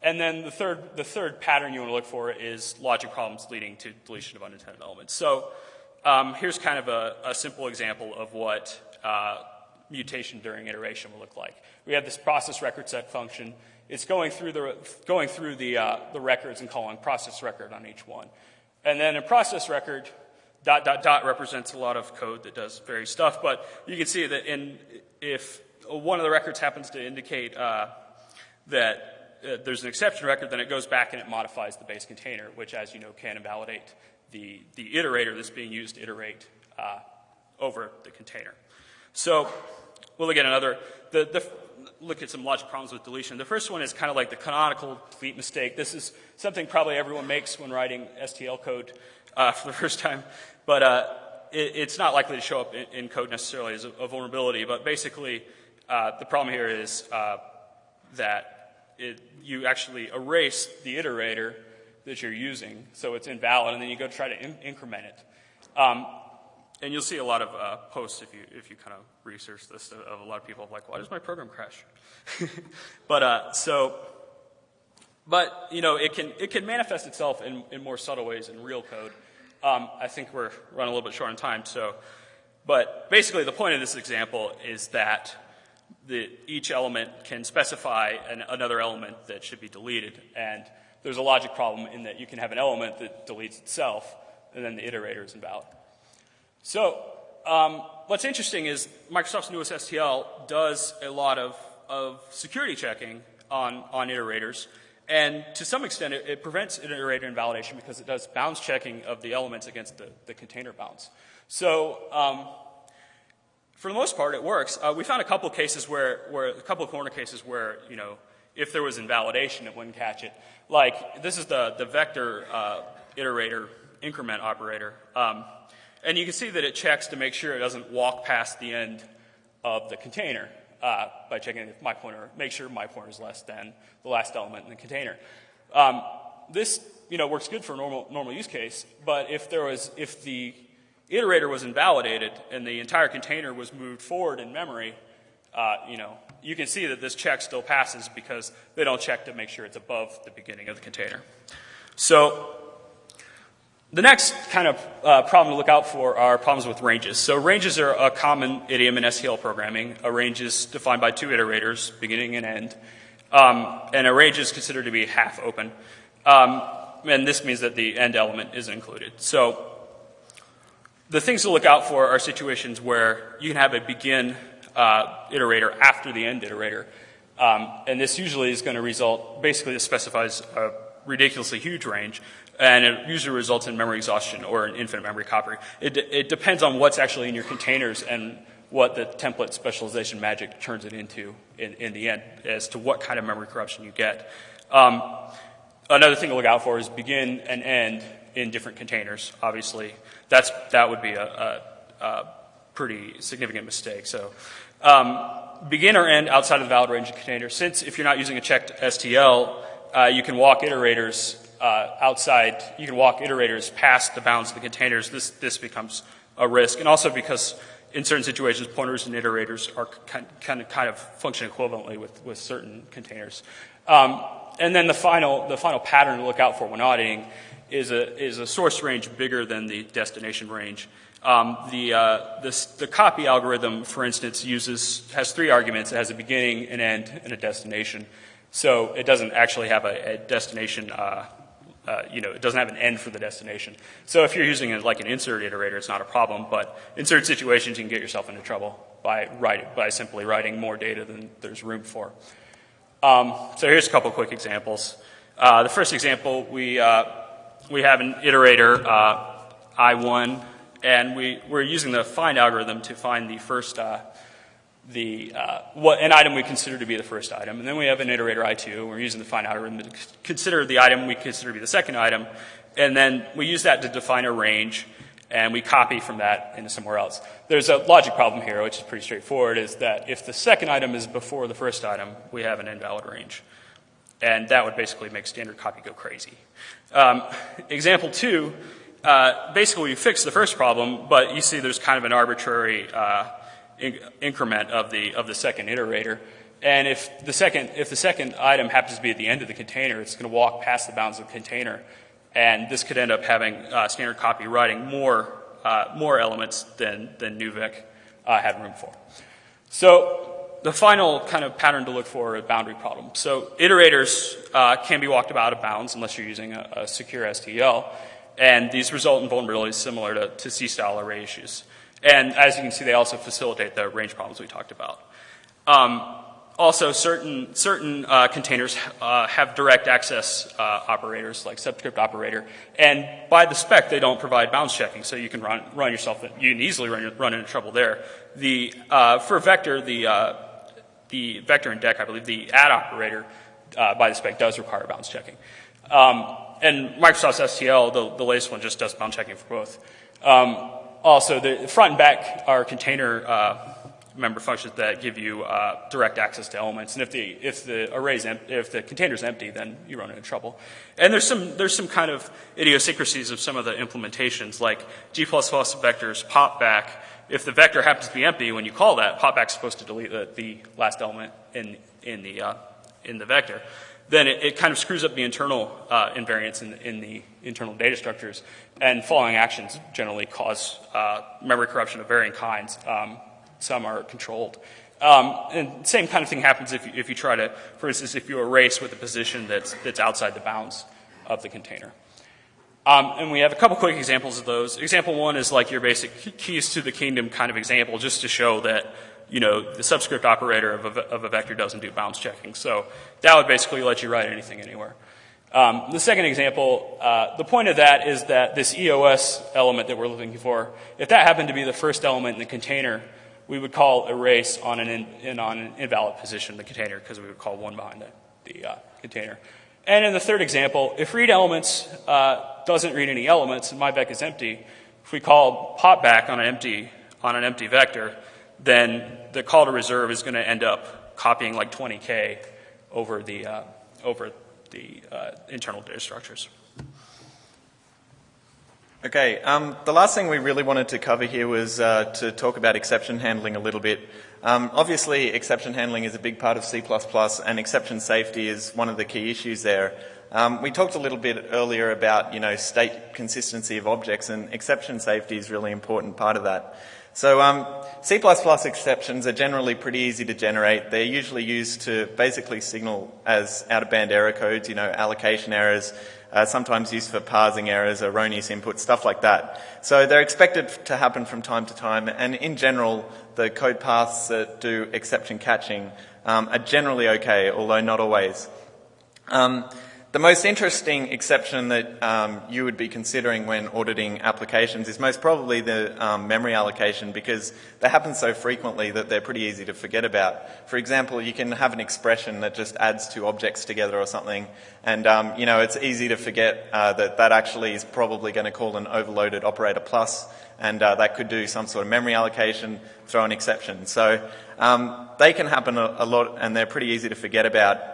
And then the third pattern you want to look for is logic problems leading to deletion of unintended elements. So here's kind of a simple example of what mutation during iteration will look like. We have this process record set function. It's going through the records and calling process record on each one. And then a process record, ... represents a lot of code that does various stuff, but you can see that if one of the records happens to indicate that there's an exception record, then it goes back and it modifies the base container, which, as you know, can invalidate the iterator that's being used to iterate over the container. So we'll look at look at some logic problems with deletion. The first one is kind of like the canonical delete mistake. This is something probably everyone makes when writing STL code for the first time, but it's not likely to show up in code necessarily as a vulnerability. But basically, the problem here is that you actually erase the iterator that you're using, so it's invalid, and then you go try to increment it. And you'll see a lot of posts if you kind of research this of a lot of people like, why does my program crash? But you know, it can manifest itself in more subtle ways in real code. I think we're running a little bit short on time, but basically the point of this example is that each element can specify another element that should be deleted, and there's a logic problem in that you can have an element that deletes itself, and then the iterator is invalid. So what's interesting is Microsoft's newest STL does a lot of security checking on iterators, and to some extent it prevents iterator invalidation because it does bounds checking of the elements against the container bounds. So for the most part it works. We found a couple of cases where a couple of corner cases where, you know, if there was invalidation it wouldn't catch it. Like this is the vector iterator increment operator. And you can see that it checks to make sure it doesn't walk past the end of the container by checking if my pointer, make sure my pointer is less than the last element in the container. This, you know, works good for a normal use case, but if the iterator was invalidated and the entire container was moved forward in memory, you know, you can see that this check still passes because they don't check to make sure it's above the beginning of the container. So the next kind of problem to look out for are problems with ranges. So ranges are a common idiom in STL programming. A range is defined by two iterators, beginning and end. And a range is considered to be half open. And this means that the end element isn't included. So the things to look out for are situations where you can have a begin iterator after the end iterator. And this usually is going to result, basically this specifies a ridiculously huge range, and it usually results in memory exhaustion or an infinite memory copy. It depends on what's actually in your containers and what the template specialization magic turns it into in the end as to what kind of memory corruption you get. Another thing to look out for is begin and end in different containers. Obviously, that would be a pretty significant mistake. So begin or end outside of the valid range of containers. Since if you're not using a checked STL, you can walk iterators outside. You can walk iterators past the bounds of the containers. This becomes a risk, and also because in certain situations, pointers and iterators are kind of function equivalently with certain containers. And then the final pattern to look out for when auditing is a source range bigger than the destination range. The copy algorithm, for instance, has three arguments. It has a beginning, an end, and a destination. So it doesn't actually have a destination. It doesn't have an end for the destination. So if you're using like an insert iterator, it's not a problem. But in certain situations, you can get yourself into trouble by simply writing more data than there's room for. So here's a couple quick examples. The first example, we have an iterator, I1, and we're using the find algorithm to find the first, an item we consider to be the first item. And then we have an iterator, I2. We're using the find algorithm to consider the item we consider to be the second item. And then we use that to define a range, and we copy from that into somewhere else. There's a logic problem here, which is pretty straightforward, is that if the second item is before the first item, we have an invalid range. And that would basically make standard copy go crazy. Example 2, basically we fix the first problem, but you see there's kind of an arbitrary increment of the second iterator. And if the second item happens to be at the end of the container, it's going to walk past the bounds of the container. And this could end up having standard copy writing more elements than NuVec had room for. So the final kind of pattern to look for are boundary problems. So iterators can be walked out of bounds unless you're using a secure STL, and these result in vulnerabilities similar to C-style array issues. And as you can see, they also facilitate the range problems we talked about. Also, certain containers have direct access operators, like subscript operator, and by the spec, they don't provide bounds checking, so you can run yourself. You can easily run into trouble there. For vector, the vector and deck, I believe, the add operator by the spec does require bounds checking. And Microsoft's STL, the latest one, just does bound checking for both. Also, the front and back are container member functions that give you direct access to elements, and if the container is empty, then you run into trouble. And there's some kind of idiosyncrasies of some of the implementations, like G++ vectors pop back. If the vector happens to be empty, when you call that, popback's supposed to delete the last element in the vector. Then it kind of screws up the internal invariance in the internal data structures, and following actions generally cause memory corruption of varying kinds. Some are controlled. And same kind of thing happens if you try to, for instance, if you erase with a position that's outside the bounds of the container. And we have a couple quick examples of those. Example one is like your basic keys to the kingdom kind of example, just to show that the subscript operator of a vector doesn't do bounds checking. So that would basically let you write anything anywhere. The second example, the point of that is that this EOS element that we're looking for, if that happened to be the first element in the container, we would call erase on an invalid position in the container, because we would call one behind the container. And in the third example, if read elements doesn't read any elements and my vec is empty, if we call popback on an empty vector, then the call to reserve is going to end up copying like 20K over the internal data structures. Okay, the last thing we really wanted to cover here was to talk about exception handling a little bit. Obviously, exception handling is a big part of C++, and exception safety is one of the key issues there. We talked a little bit earlier about, state consistency of objects, and exception safety is a really important part of that. So C++ exceptions are generally pretty easy to generate. They're usually used to basically signal as out-of-band error codes, allocation errors, sometimes used for parsing errors, erroneous input, stuff like that. So they're expected to happen from time to time, and in general, the code paths that do exception catching are generally okay, although not always. The most interesting exception that you would be considering when auditing applications is most probably the memory allocation, because they happen so frequently that they're pretty easy to forget about. For example, you can have an expression that just adds two objects together or something, and it's easy to forget that actually is probably going to call an overloaded operator plus, and that could do some sort of memory allocation, throw an exception. So they can happen a lot, and they're pretty easy to forget about.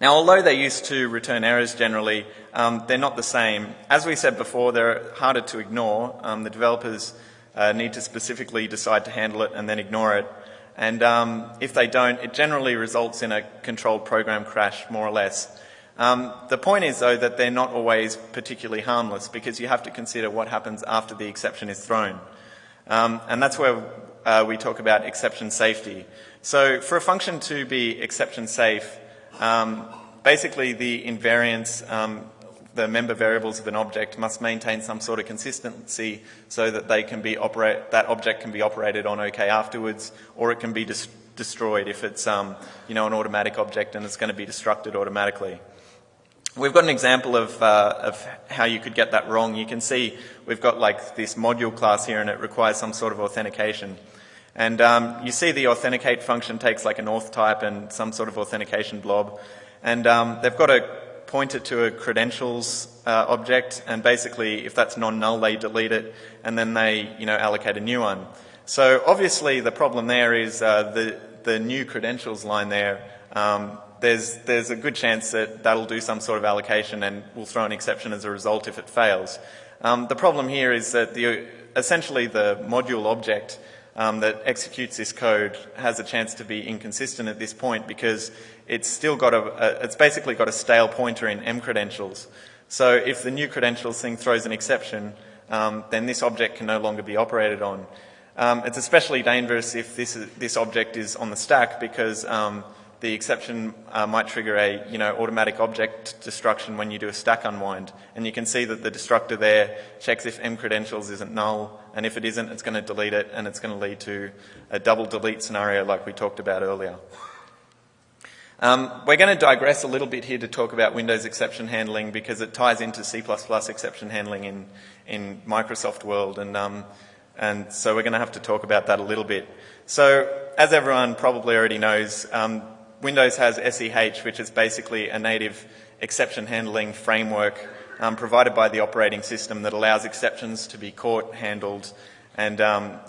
Now, although they're used to return errors generally, they're not the same. As we said before, they're harder to ignore. The developers need to specifically decide to handle it and then ignore it. And if they don't, it generally results in a controlled program crash, more or less. The point is, though, that they're not always particularly harmless, because you have to consider what happens after the exception is thrown. And that's where we talk about exception safety. So for a function to be exception safe, basically the invariants, the member variables of an object must maintain some sort of consistency so that they can be that object can be operated on okay afterwards, or it can be destroyed if it's an automatic object and it's going to be destructed automatically. We've got an example of how you could get that wrong. You can see we've got like this module class here, and it requires some sort of authentication. And you see the authenticate function takes like an auth type and some sort of authentication blob. And they've got a pointer to a credentials object, and basically if that's non-null, they delete it, and then they allocate a new one. So obviously the problem there is the new credentials line there. There's a good chance that that'll do some sort of allocation and will throw an exception as a result if it fails. The problem here is that essentially the module object that executes this code has a chance to be inconsistent at this point, because it's still got it's basically got a stale pointer in M credentials. So if the new credentials thing throws an exception, then this object can no longer be operated on. It's especially dangerous if this object is on the stack, because the exception might trigger a automatic object destruction when you do a stack unwind. And you can see that the destructor there checks if mcredentials isn't null, and if it isn't, it's going to delete it, and it's going to lead to a double delete scenario like we talked about earlier. We're going to digress a little bit here to talk about Windows exception handling, because it ties into C++ exception handling in Microsoft world, and so we're going to have to talk about that a little bit. So, as everyone probably already knows, Windows has SEH, which is basically a native exception handling framework provided by the operating system that allows exceptions to be caught, handled, and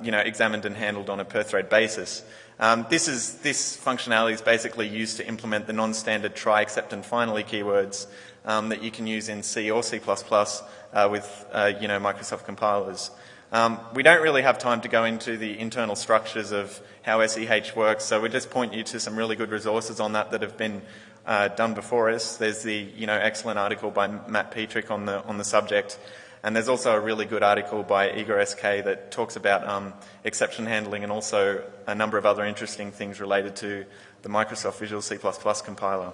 examined and handled on a per-thread basis. This functionality is basically used to implement the non-standard try, except, and finally keywords that you can use in C or C++ with Microsoft compilers. We don't really have time to go into the internal structures of how SEH works, so we just point you to some really good resources on that have been done before us. There's the excellent article by Matt Petrick on the subject, and there's also a really good article by Igor SK that talks about exception handling and also a number of other interesting things related to the Microsoft Visual C++ compiler.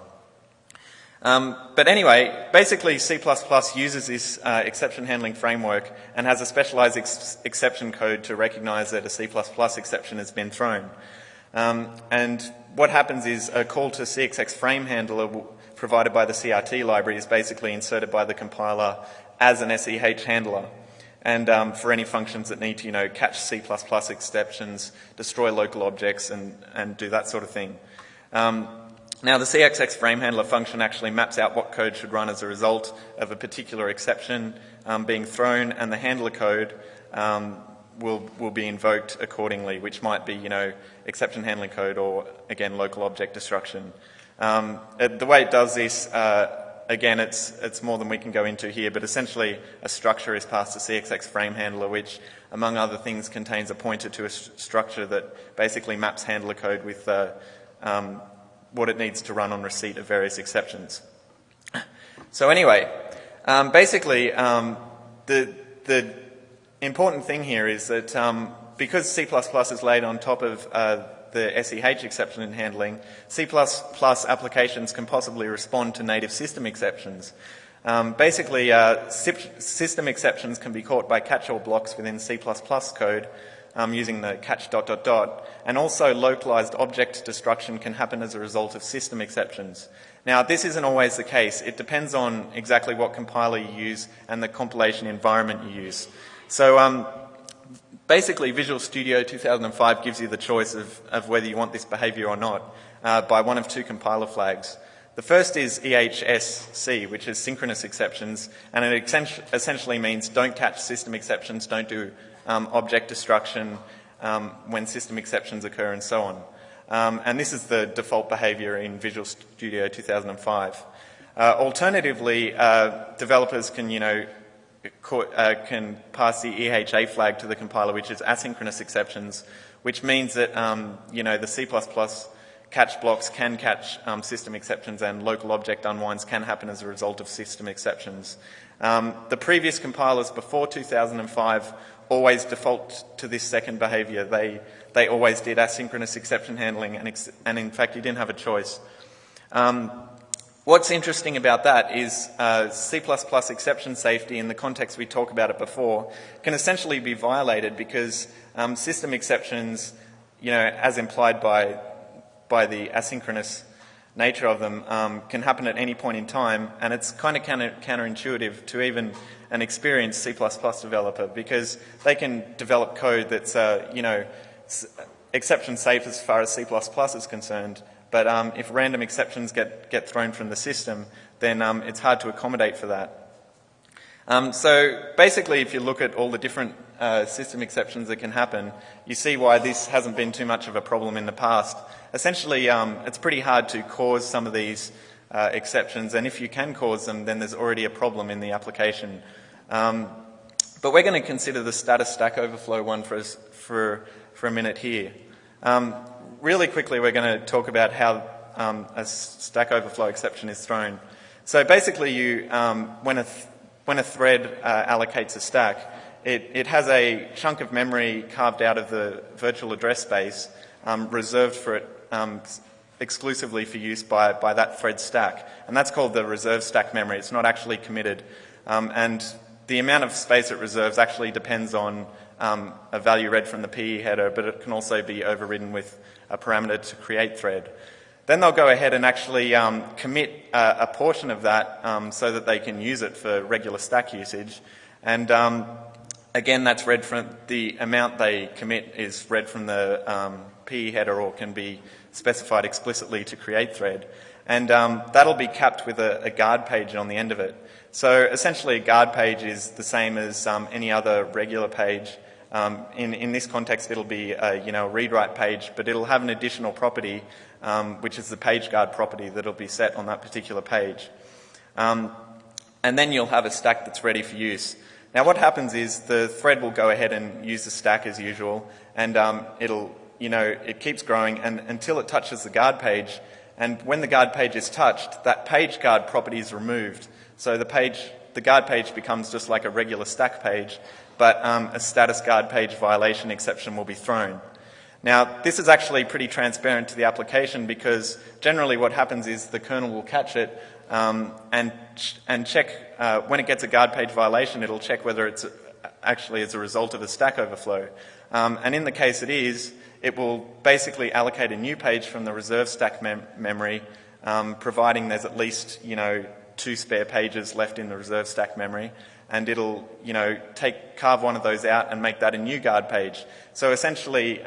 But anyway, basically C++ uses this exception handling framework and has a specialized exception code to recognize that a C++ exception has been thrown. And what happens is a call to CXX frame handler provided by the CRT library is basically inserted by the compiler as an SEH handler. And for any functions that need to, catch C++ exceptions, destroy local objects, and do that sort of thing. Now, the CXX frame handler function actually maps out what code should run as a result of a particular exception being thrown, and the handler code will be invoked accordingly, which might be, exception handling code or, again, local object destruction. The way it does this, again, it's more than we can go into here, but essentially a structure is passed to CXX frame handler, which, among other things, contains a pointer to a structure that basically maps handler code with what it needs to run on receipt of various exceptions. So anyway, basically, the important thing here is that because C++ is laid on top of the SEH exception in handling, C++ applications can possibly respond to native system exceptions. Basically, system exceptions can be caught by catch-all blocks within C++ code using the catch ... and also localized object destruction can happen as a result of system exceptions. Now, this isn't always the case. It depends on exactly what compiler you use and the compilation environment you use. So basically, Visual Studio 2005 gives you the choice of whether you want this behavior or not by one of two compiler flags. The first is EHSC, which is synchronous exceptions, and it essentially means don't catch system exceptions, don't do object destruction when system exceptions occur, and so on. And this is the default behavior in Visual Studio 2005. Alternatively, developers can, can pass the EHA flag to the compiler, which is asynchronous exceptions, which means that, the C++ catch blocks can catch system exceptions, and local object unwinds can happen as a result of system exceptions. The previous compilers before 2005 always default to this second behavior. They always did asynchronous exception handling, and in fact, you didn't have a choice. What's interesting about that is C++ exception safety, in the context we talked about it before, can essentially be violated because system exceptions, as implied by the asynchronous nature of them, can happen at any point in time, and it's kind of counterintuitive to even an experienced C++ developer, because they can develop code that's, exception safe as far as C++ is concerned, but if random exceptions get thrown from the system, then it's hard to accommodate for that. So basically, if you look at all the different system exceptions that can happen, you see why this hasn't been too much of a problem in the past. Essentially, it's pretty hard to cause some of these exceptions, and if you can cause them, then there's already a problem in the application. But we're going to consider the status Stack Overflow one for a minute here. Really quickly, we're going to talk about how a Stack Overflow exception is thrown. So basically, when a thread allocates a stack, it has a chunk of memory carved out of the virtual address space reserved for it exclusively for use by that thread stack. And that's called the reserve stack memory. It's not actually committed. And the amount of space it reserves actually depends on a value read from the PE header, but it can also be overridden with a parameter to create thread. Then they'll go ahead and actually commit a portion of that so that they can use it for regular stack usage. And again, that's read from the amount they commit is read from the PE header or can be specified explicitly to create thread. And that'll be capped with a guard page on the end of it. So essentially a guard page is the same as any other regular page. In this context, it'll be a read-write page, but it'll have an additional property, which is the page guard property that'll be set on that particular page. And then you'll have a stack that's ready for use. Now what happens is the thread will go ahead and use the stack as usual, and it keeps growing until it touches the guard page. And when the guard page is touched, that page guard property is removed. So the guard page becomes just like a regular stack page, but a status guard page violation exception will be thrown. Now, this is actually pretty transparent to the application because generally what happens is the kernel will catch it and check, when it gets a guard page violation, it'll check whether it's actually as a result of a stack overflow. And in the case it will basically allocate a new page from the reserve stack memory, providing there's at least, 2 spare pages left in the reserve stack memory, and it'll, carve one of those out and make that a new guard page. So essentially,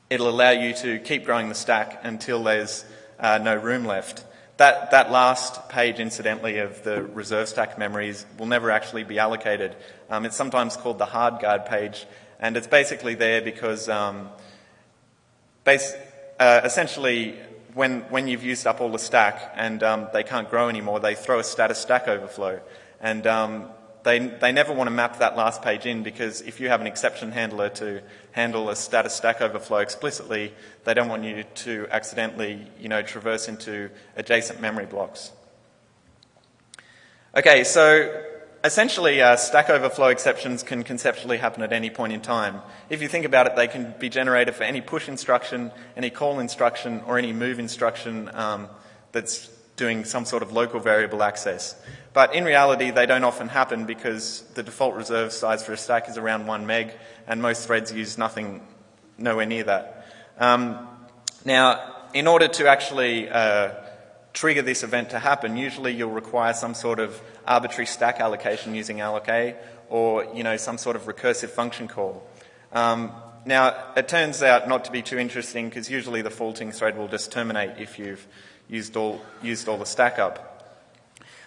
it'll allow you to keep growing the stack until there's no room left. That last page, incidentally, of the reserve stack memories will never actually be allocated. It's sometimes called the hard guard page, and it's basically there because essentially when you've used up all the stack and they can't grow anymore, they throw a status stack overflow. And they never want to map that last page in because if you have an exception handler to handle a status stack overflow explicitly, they don't want you to accidentally, traverse into adjacent memory blocks. Okay, so essentially stack overflow exceptions can conceptually happen at any point in time. If you think about it, they can be generated for any push instruction, any call instruction, or any move instruction that's doing some sort of local variable access. But in reality, they don't often happen because the default reserve size for a stack is around 1 meg, and most threads use nowhere near that. Now, in order to actually trigger this event to happen, usually you'll require some sort of arbitrary stack allocation using alloc or some sort of recursive function call. Now, it turns out not to be too interesting because usually the faulting thread will just terminate if you've used all the stack up.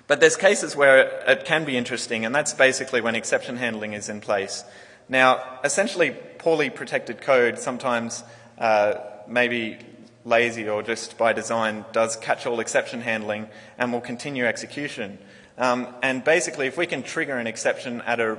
But there's cases where it can be interesting, and that's basically when exception handling is in place. Now, essentially, poorly protected code sometimes maybe lazy or just by design does catch-all exception handling and will continue execution. And basically, if we can trigger an exception at a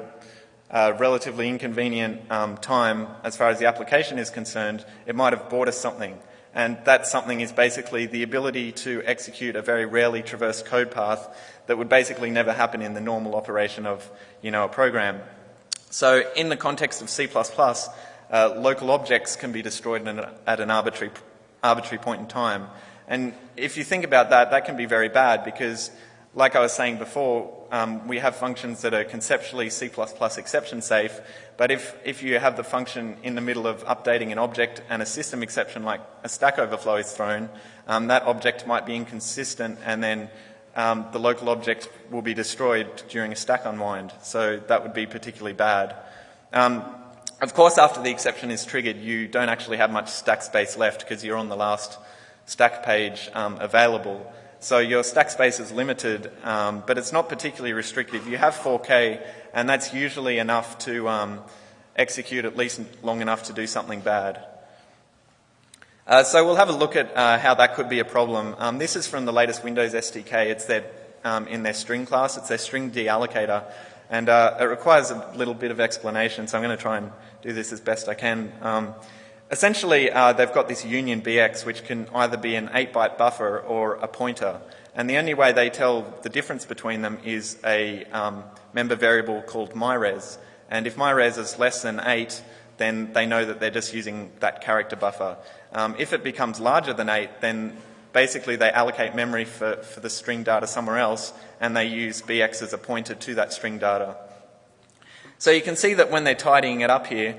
relatively inconvenient time as far as the application is concerned, it might have bought us something. And that something is basically the ability to execute a very rarely traversed code path that would basically never happen in the normal operation of a program. So in the context of C++, local objects can be destroyed at an arbitrary point in time. And if you think about that, that can be very bad because, like I was saying before, we have functions that are conceptually C++ exception safe, but if you have the function in the middle of updating an object and a system exception like a stack overflow is thrown, that object might be inconsistent and then the local object will be destroyed during a stack unwind. So that would be particularly bad. Of course, after the exception is triggered, you don't actually have much stack space left because you're on the last stack page available. So your stack space is limited, but it's not particularly restrictive. You have 4K, and that's usually enough to execute at least long enough to do something bad. So we'll have a look at how that could be a problem. This is from the latest Windows SDK. It's in their string class. It's their string deallocator, and it requires a little bit of explanation, so I'm going to try and do this as best I can. essentially, they've got this union BX, which can either be an 8-byte buffer or a pointer. And the only way they tell the difference between them is a member variable called myres. And if myres is less than 8, then they know that they're just using that character buffer. If it becomes larger than 8, then basically they allocate memory for the string data somewhere else, and they use BX as a pointer to that string data. So you can see that when they're tidying it up here,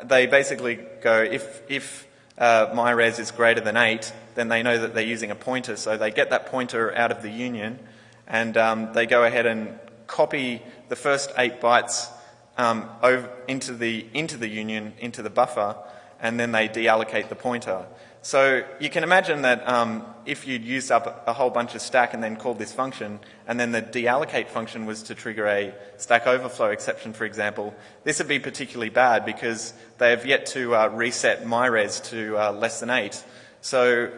they basically go, if myres is greater than 8, then they know that they're using a pointer. So they get that pointer out of the union, and they go ahead and copy the first 8 bytes over into the union, into the buffer, and then they deallocate the pointer. So you can imagine that if you'd used up a whole bunch of stack and then called this function, and then the deallocate function was to trigger a Stack Overflow exception, for example, this would be particularly bad because they have yet to reset myres to less than 8. So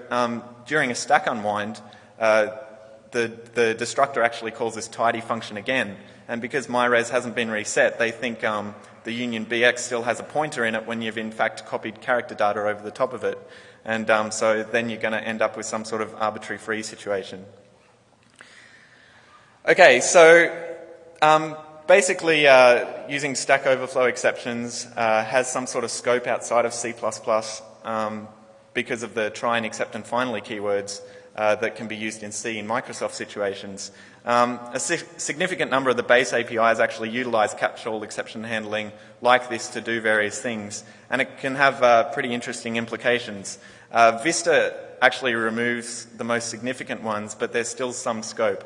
during a stack unwind, the destructor actually calls this tidy function again, and because myres hasn't been reset, they think the union BX still has a pointer in it when you've in fact copied character data over the top of it. And so then you're going to end up with some sort of arbitrary free situation. Okay, so basically using Stack Overflow exceptions has some sort of scope outside of C++ because of the try and except and finally keywords that can be used in C in Microsoft situations. A significant number of the base APIs actually utilize catch-all exception handling like this to do various things, and it can have pretty interesting implications. Vista actually removes the most significant ones, but there's still some scope,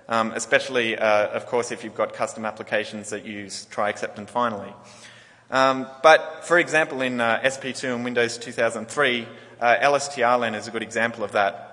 especially, of course, if you've got custom applications that use try, except, and finally. But, for example, in SP2 and Windows 2003, LSTRLen is a good example of that.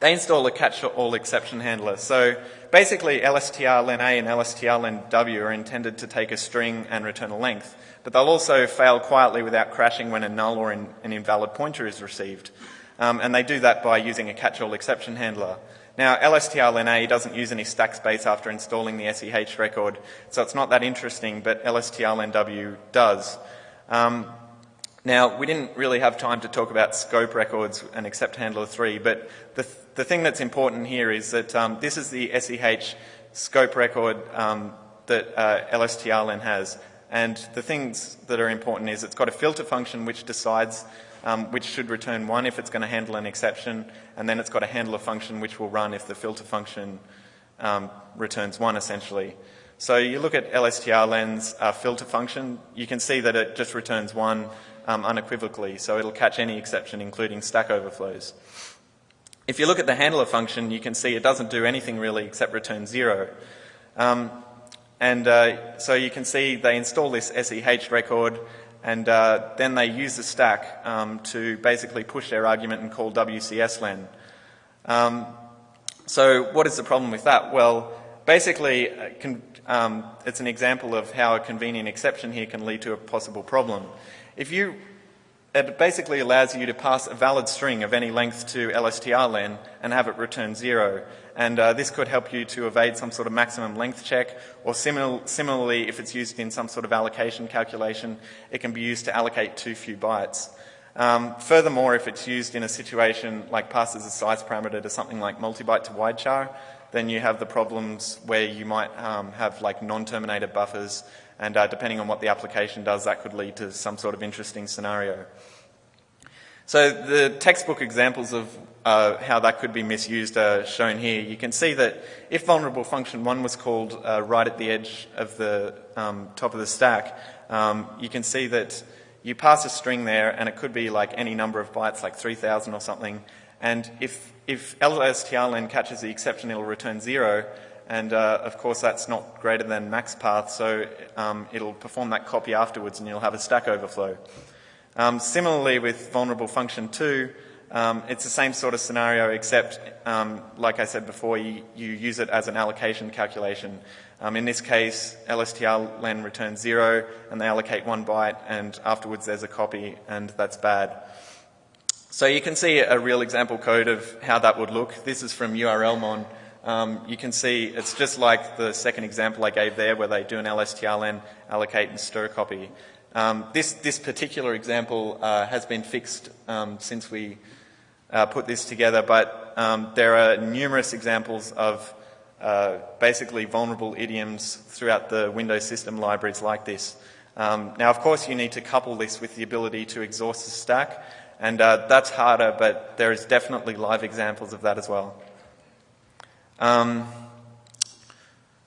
They install a catch-all exception handler. So basically LSTRLen A and LSTRLen W are intended to take a string and return a length, but they'll also fail quietly without crashing when a null or an invalid pointer is received. And they do that by using a catch-all exception handler. Now, LSTRLen A doesn't use any stack space after installing the SEH record, so it's not that interesting, but LSTRLen W does. Now, we didn't really have time to talk about scope records and except handler 3, but the thing that's important here is that this is the SEH scope record that LSTRLen has. And the things that are important is it's got a filter function which decides which should return 1 if it's going to handle an exception, and then it's got a handler function which will run if the filter function returns 1, essentially. So you look at LSTRLen's filter function, you can see that it just returns 1 unequivocally, so it'll catch any exception, including stack overflows. If you look at the handler function, you can see it doesn't do anything really except return 0. So you can see they install this SEH record, and then they use the stack to basically push their argument and call WCSLen. So what is the problem with that? Well, basically, it's an example of how a convenient exception here can lead to a possible problem. It basically allows you to pass a valid string of any length to LSTRLen and have it return 0. And this could help you to evade some sort of maximum length check, or similarly, if it's used in some sort of allocation calculation, it can be used to allocate too few bytes. Furthermore, if it's used in a situation like passes a size parameter to something like multibyte to widechar, then you have the problems where you might have like non-terminated buffers, and depending on what the application does, that could lead to some sort of interesting scenario. So the textbook examples of how that could be misused are shown here. You can see that if vulnerable function 1 was called right at the edge of the top of the stack, you can see that you pass a string there, and it could be like any number of bytes, like 3,000 or something. And if LSTRLen catches the exception, it'll return 0. And of course, that's not greater than max path, so it'll perform that copy afterwards, and you'll have a stack overflow. Similarly, with vulnerable function 2, it's the same sort of scenario, except, like I said before, you use it as an allocation calculation. In this case, LSTRLen returns 0, and they allocate 1 byte, and afterwards there's a copy, and that's bad. So you can see a real example code of how that would look. This is from URLmon. you can see it's just like the second example I gave there where they do an LSTRLen, allocate and stir copy. This particular example has been fixed since we put this together, but there are numerous examples of basically vulnerable idioms throughout the Windows system libraries like this. Now, of course, you need to couple this with the ability to exhaust the stack, and that's harder, but there is definitely live examples of that as well.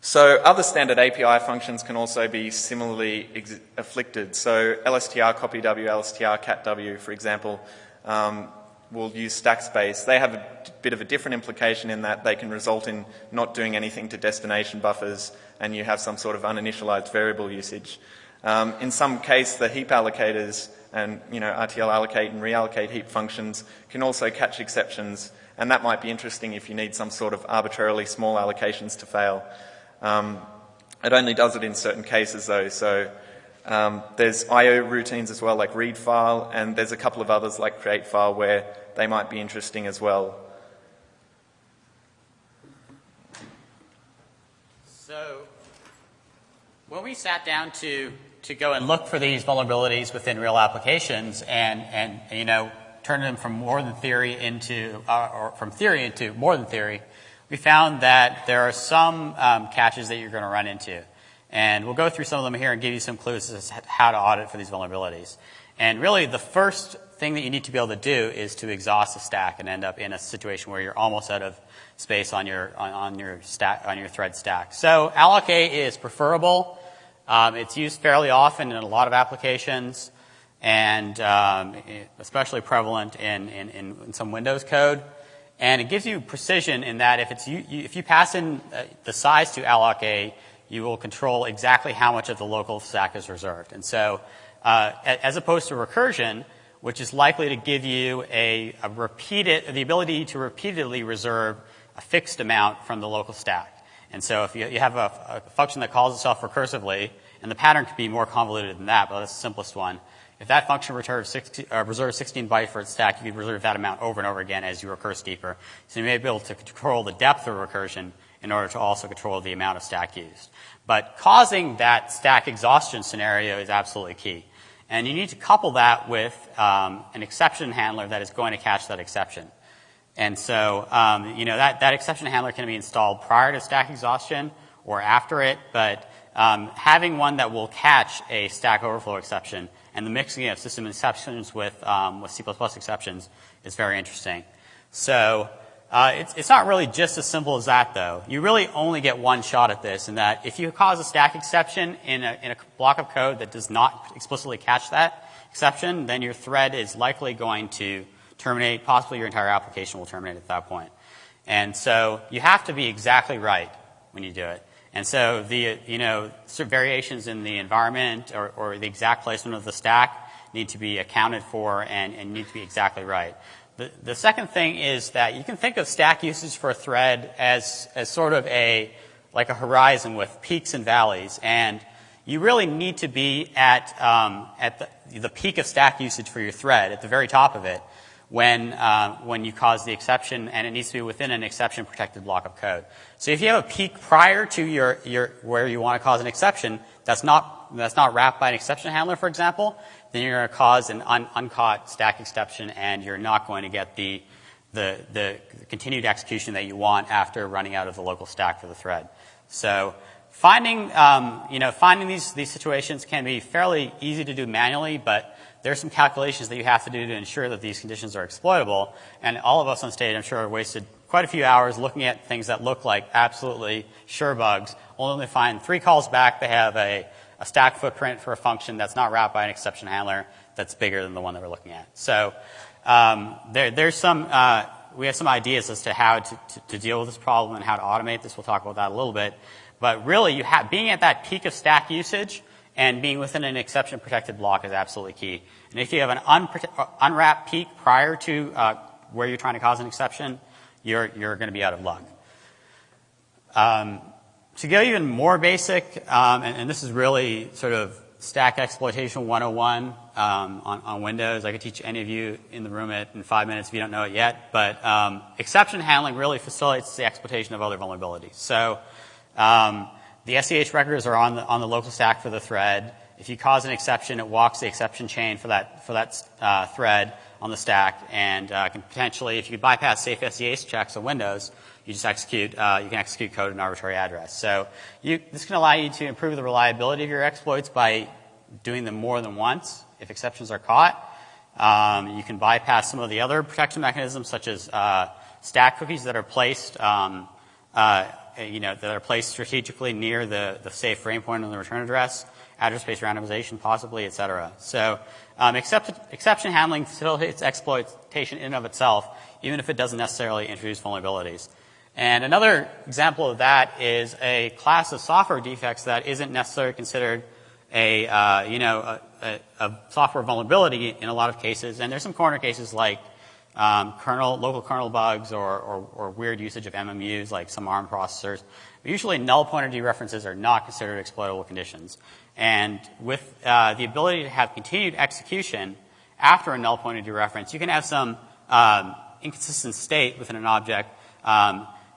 So other standard API functions can also be similarly afflicted. So LSTR copyW, LSTR catW, for example, will use stack space. They have a bit of a different implication in that they can result in not doing anything to destination buffers, and you have some sort of uninitialized variable usage. In some case, the heap allocators and RTL allocate and reallocate heap functions can also catch exceptions, and that might be interesting if you need some sort of arbitrarily small allocations to fail. It only does it in certain cases though, so there's I/O routines as well, like read file, and there's a couple of others like create file where they might be interesting as well. So when we sat down to go and look for these vulnerabilities within real applications and turn them from more than theory into, or from theory into more than theory, we found that there are some catches that you're going to run into. And we'll go through some of them here and give you some clues as to how to audit for these vulnerabilities. And really, the first thing that you need to be able to do is to exhaust the stack and end up in a situation where you're almost out of space on your thread stack. So allocate is preferable. It's used fairly often in a lot of applications, and especially prevalent in some Windows code. And it gives you precision in that if you pass in the size to allocate, you will control exactly how much of the local stack is reserved. And so, as opposed to recursion, which is likely to give you the ability to repeatedly reserve a fixed amount from the local stack. And so if you have a function that calls itself recursively, and the pattern could be more convoluted than that, but that's the simplest one. If that function reserves 16 bytes for its stack, you can reserve that amount over and over again as you recurse deeper. So you may be able to control the depth of recursion in order to also control the amount of stack used. But causing that stack exhaustion scenario is absolutely key. And you need to couple that with an exception handler that is going to catch that exception. And so, that exception handler can be installed prior to stack exhaustion or after it, but having one that will catch a stack overflow exception and the mixing of system exceptions with C++ exceptions is very interesting. So it's not really just as simple as that, though. You really only get one shot at this, in that if you cause a stack exception in a block of code that does not explicitly catch that exception, then your thread is likely going to terminate. Possibly your entire application will terminate at that point. And so you have to be exactly right when you do it. And so variations in the environment or the exact placement of the stack need to be accounted for and need to be exactly right. The second thing is that you can think of stack usage for a thread as sort of like a horizon with peaks and valleys, and you really need to be at the peak of stack usage for your thread, at the very top of it, when you cause the exception, and it needs to be within an exception protected block of code. So if you have a peak prior to your where you want to cause an exception that's not wrapped by an exception handler, for example, then you're going to cause an uncaught stack exception, and you're not going to get the continued execution that you want after running out of the local stack for the thread. So finding these situations can be fairly easy to do manually, but there's some calculations that you have to do to ensure that these conditions are exploitable. And all of us on stage, I'm sure, wasted quite a few hours looking at things that look like absolutely sure bugs, only to find 3 calls back they have a stack footprint for a function that's not wrapped by an exception handler that's bigger than the one that we're looking at. So we have some ideas as to how to deal with this problem and how to automate this. We'll talk about that a little bit. But really, being at that peak of stack usage and being within an exception-protected block is absolutely key. And if you have an unwrapped peak prior to where you're trying to cause an exception, you're going to be out of luck. To go even more basic, and this is really sort of Stack Exploitation 101 on Windows. I could teach any of you in the room in 5 minutes if you don't know it yet. But exception handling really facilitates the exploitation of other vulnerabilities. So the SEH records are on the local stack for the thread. If you cause an exception, it walks the exception chain for that thread on the stack, and can potentially, if you bypass safe SEH checks on Windows, you just execute. You can execute code at an arbitrary address. So this can allow you to improve the reliability of your exploits by doing them more than once if exceptions are caught. You can bypass some of the other protection mechanisms, such as stack cookies that are placed, that are placed strategically near the safe frame point on the return address, address space randomization, possibly, et cetera. So exception handling facilitates exploitation in and of itself, even if it doesn't necessarily introduce vulnerabilities. And another example of that is a class of software defects that isn't necessarily considered a software vulnerability in a lot of cases. And there's some corner cases like local kernel bugs or weird usage of MMUs like some ARM processors. But usually null pointer dereferences are not considered exploitable conditions. And with the ability to have continued execution after a null pointer dereference, you can have some inconsistent state within an object.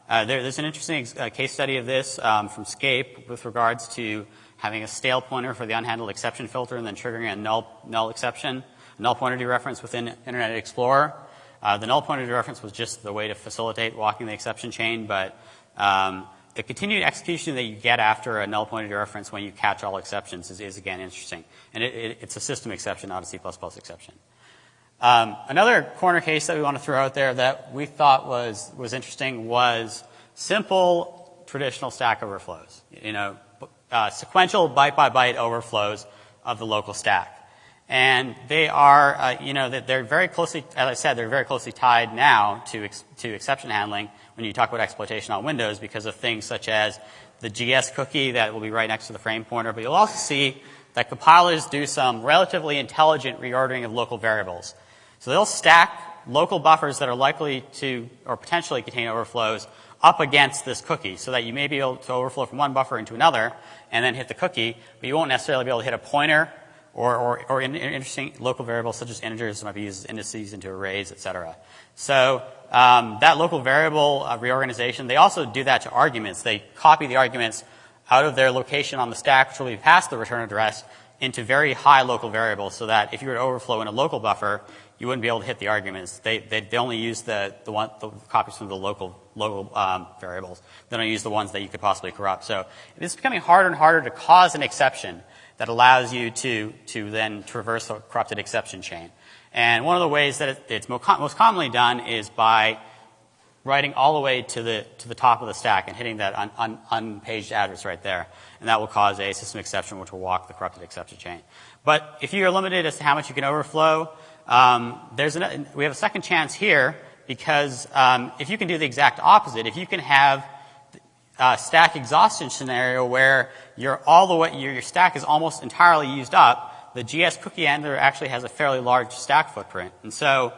There's an interesting case study of this from Scape with regards to having a stale pointer for the unhandled exception filter and then triggering a null exception, null pointer dereference within Internet Explorer. The null pointer dereference was just the way to facilitate walking the exception chain, but the continued execution that you get after a null pointer dereference when you catch all exceptions is again interesting. And it's a system exception, not a C++ exception. Another corner case that we want to throw out there that we thought was interesting was simple traditional stack overflows. Sequential byte by byte overflows of the local stack. And they are, they're very closely, as I said, they're very closely tied now to exception handling when you talk about exploitation on Windows because of things such as the GS cookie that will be right next to the frame pointer. But you'll also see that compilers do some relatively intelligent reordering of local variables. So they'll stack local buffers that are likely to or potentially contain overflows up against this cookie so that you may be able to overflow from one buffer into another and then hit the cookie, but you won't necessarily be able to hit a pointer or interesting local variables such as integers that might be used as indices into arrays, et cetera. So that local variable reorganization, they also do that to arguments. They copy the arguments out of their location on the stack, which will be past the return address, into very high local variables so that if you were to overflow in a local buffer, you wouldn't be able to hit the arguments. They only use the copies from the local variables. They don't use the ones that you could possibly corrupt. So it's becoming harder and harder to cause an exception that allows you to then traverse a corrupted exception chain. And one of the ways that it's most commonly done is by writing all the way to the top of the stack and hitting that unpaged address right there. And that will cause a system exception which will walk the corrupted exception chain. But if you're limited as to how much you can overflow, we have a second chance here because if you can do the exact opposite, if you can have a stack exhaustion scenario where your stack is almost entirely used up, the GS cookie handler actually has a fairly large stack footprint. And so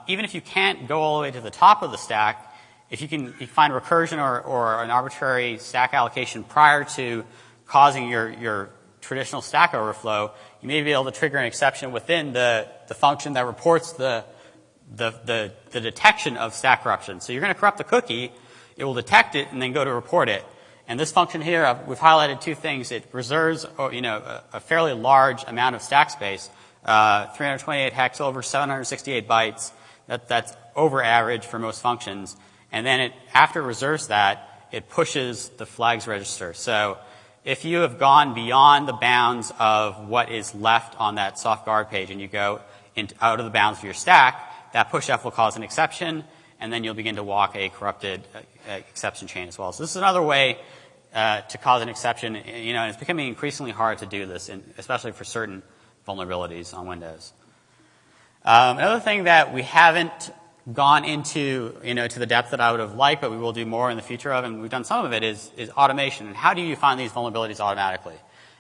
even if you can't go all the way to the top of the stack, if you find recursion or an arbitrary stack allocation prior to causing your traditional stack overflow, you may be able to trigger an exception within the function that reports the detection of stack corruption. So you're going to corrupt the cookie, it will detect it, and then go to report it. And this function here, we've highlighted two things. It reserves a fairly large amount of stack space, 328 hex over 768 bytes. That's over average for most functions. And then after it reserves that, it pushes the flags register. So if you have gone beyond the bounds of what is left on that soft guard page and you go out of the bounds of your stack, that pushf will cause an exception, and then you'll begin to walk a corrupted exception chain as well. So this is another way to cause an exception. And it's becoming increasingly hard to do this, especially for certain vulnerabilities on Windows. Another thing that we haven't gone into, to the depth that I would have liked, but we will do more in the future of, and we've done some of it, is automation. And how do you find these vulnerabilities automatically?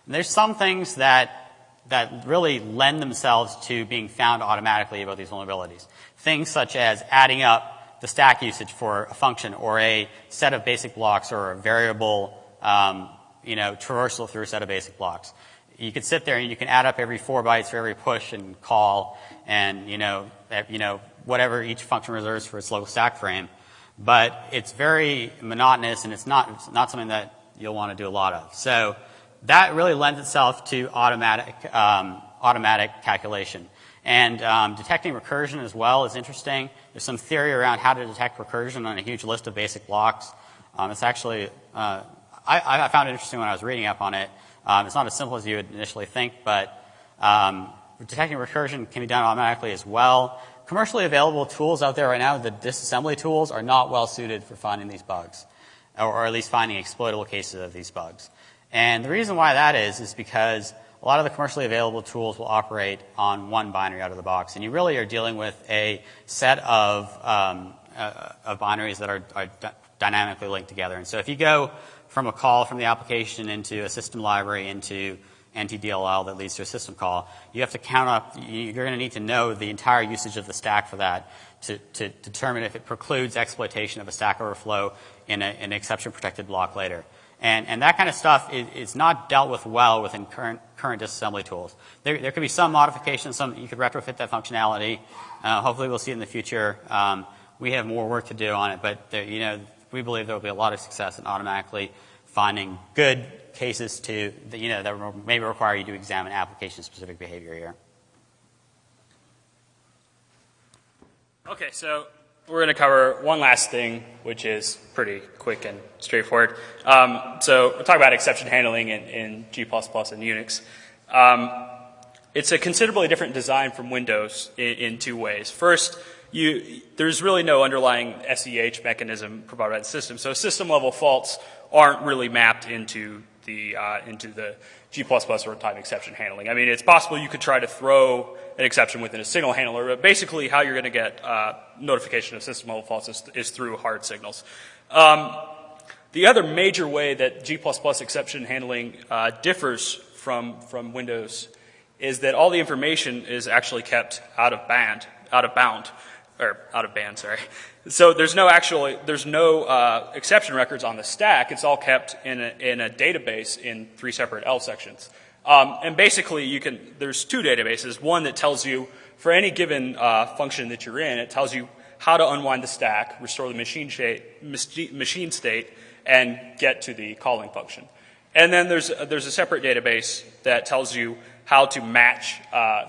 And there's some things that really lend themselves to being found automatically about these vulnerabilities. Things such as adding up the stack usage for a function or a set of basic blocks or a variable, traversal through a set of basic blocks. you could sit there and you can add up every 4 bytes for every push and call, and whatever each function reserves for its local stack frame. But it's very monotonous, and it's not something that you'll want to do a lot of. So that really lends itself to automatic calculation. And detecting recursion as well is interesting. There's some theory around how to detect recursion on a huge list of basic blocks. It's actually, I found it interesting when I was reading up on it. It's not as simple as you would initially think, but detecting recursion can be done automatically as well. Commercially available tools out there right now, the disassembly tools, are not well suited for finding these bugs, or at least finding exploitable cases of these bugs. And the reason why that is because a lot of the commercially available tools will operate on one binary out of the box, and you really are dealing with a set of binaries that are dynamically linked together. And so if you go from a call from the application into a system library into NTDLL that leads to a system call, you have to count up, you're going to need to know the entire usage of the stack for that to determine if it precludes exploitation of a stack overflow in an exception-protected block later. And that kind of stuff is not dealt with well within current disassembly tools. There could be some modifications, you could retrofit that functionality. Hopefully we'll see it in the future. We have more work to do on it, but we believe there will be a lot of success in automatically finding good cases that may require you to examine application-specific behavior here. Okay, so we're going to cover one last thing, which is pretty quick and straightforward. So we'll talk about exception handling in G++ and Unix. It's a considerably different design from Windows in 2 ways. First, there's really no underlying SEH mechanism provided by the system, so system-level faults aren't really mapped into the G++ runtime exception handling. I mean, it's possible you could try to throw an exception within a signal handler, but basically how you're going to get notification of system-level faults is through hard signals. The other major way that G++ exception handling differs from Windows is that all the information is actually kept out of band, sorry. So there's no exception records on the stack. It's all kept in a database in 3 separate L sections. And basically, there's 2 databases. One that tells you for any given function that you're in, it tells you how to unwind the stack, restore the machine state, and get to the calling function. And then there's a separate database that tells you how to match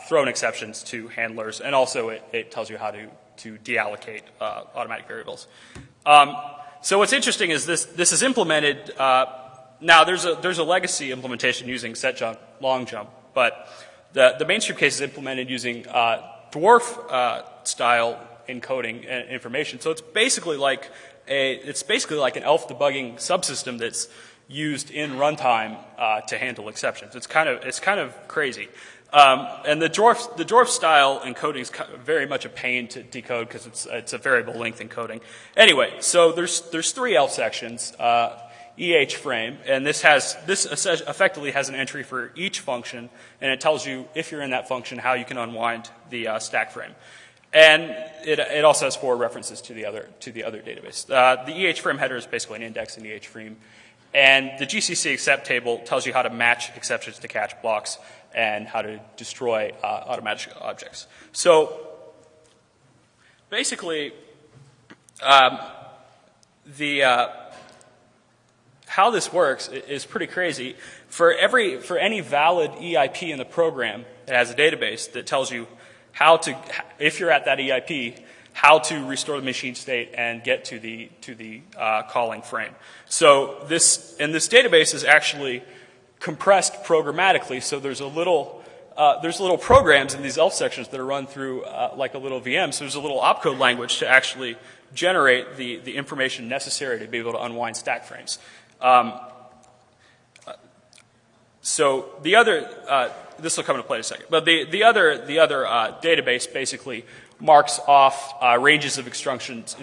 thrown exceptions to handlers, and also it tells you how to deallocate automatic variables. So what's interesting is this is implemented. Now there's a legacy implementation using set jump, long jump, but the mainstream case is implemented using dwarf style encoding information. So it's basically like an ELF debugging subsystem that's used in runtime to handle exceptions. It's kind of crazy. And the dwarf style encoding is very much a pain to decode because it's a variable length encoding. Anyway, so there's 3 ELF sections, EH frame, and this effectively has an entry for each function, and it tells you if you're in that function how you can unwind the stack frame. And it also has 4 references to the other database. The EH frame header is basically an index in EH frame, and the GCC accept table tells you how to match exceptions to catch blocks and how to destroy automatic objects. So basically, how this works is pretty crazy. For any valid EIP in the program, it has a database that tells you if you're at that EIP, how to restore the machine state and get to the calling frame. So this database is actually compressed programmatically. So there's little programs in these ELF sections that are run through like a little VM. So there's a little opcode language to actually generate the information necessary to be able to unwind stack frames. So the other, this will come into play in a second, but the other database basically marks off ranges of instructions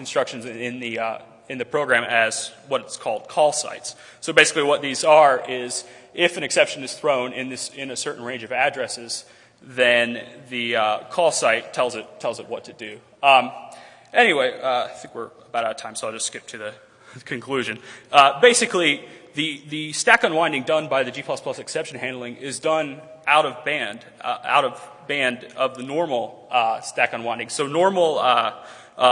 in the program as what it's called call sites. So basically what these are is if an exception is thrown in a certain range of addresses, then the call site tells it what to do. Anyway, I think we're about out of time, so I'll just skip to the conclusion. Basically, the stack unwinding done by the G++ exception handling is done out of band of the normal stack unwinding. So normal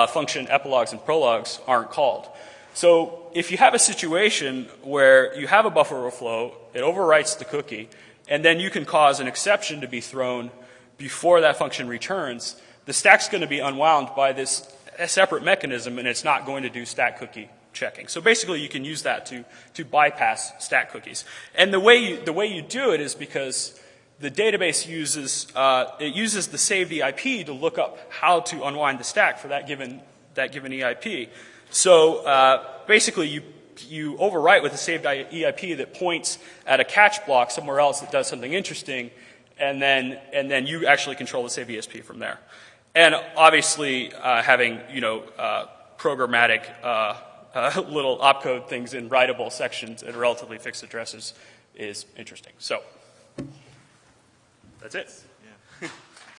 function epilogues and prologues aren't called. So if you have a situation where you have a buffer overflow, it overwrites the cookie, and then you can cause an exception to be thrown before that function returns, the stack's going to be unwound by this separate mechanism, and it's not going to do stack cookie checking. So basically, you can use that to bypass stack cookies. And the way you do it is because the database uses the saved EIP to look up how to unwind the stack for that given EIP. So basically, you overwrite with a saved EIP that points at a catch block somewhere else that does something interesting, and then you actually control the saved ESP from there. And obviously, having programmatic little opcode things in writable sections at relatively fixed addresses is interesting. So that's it. Yeah.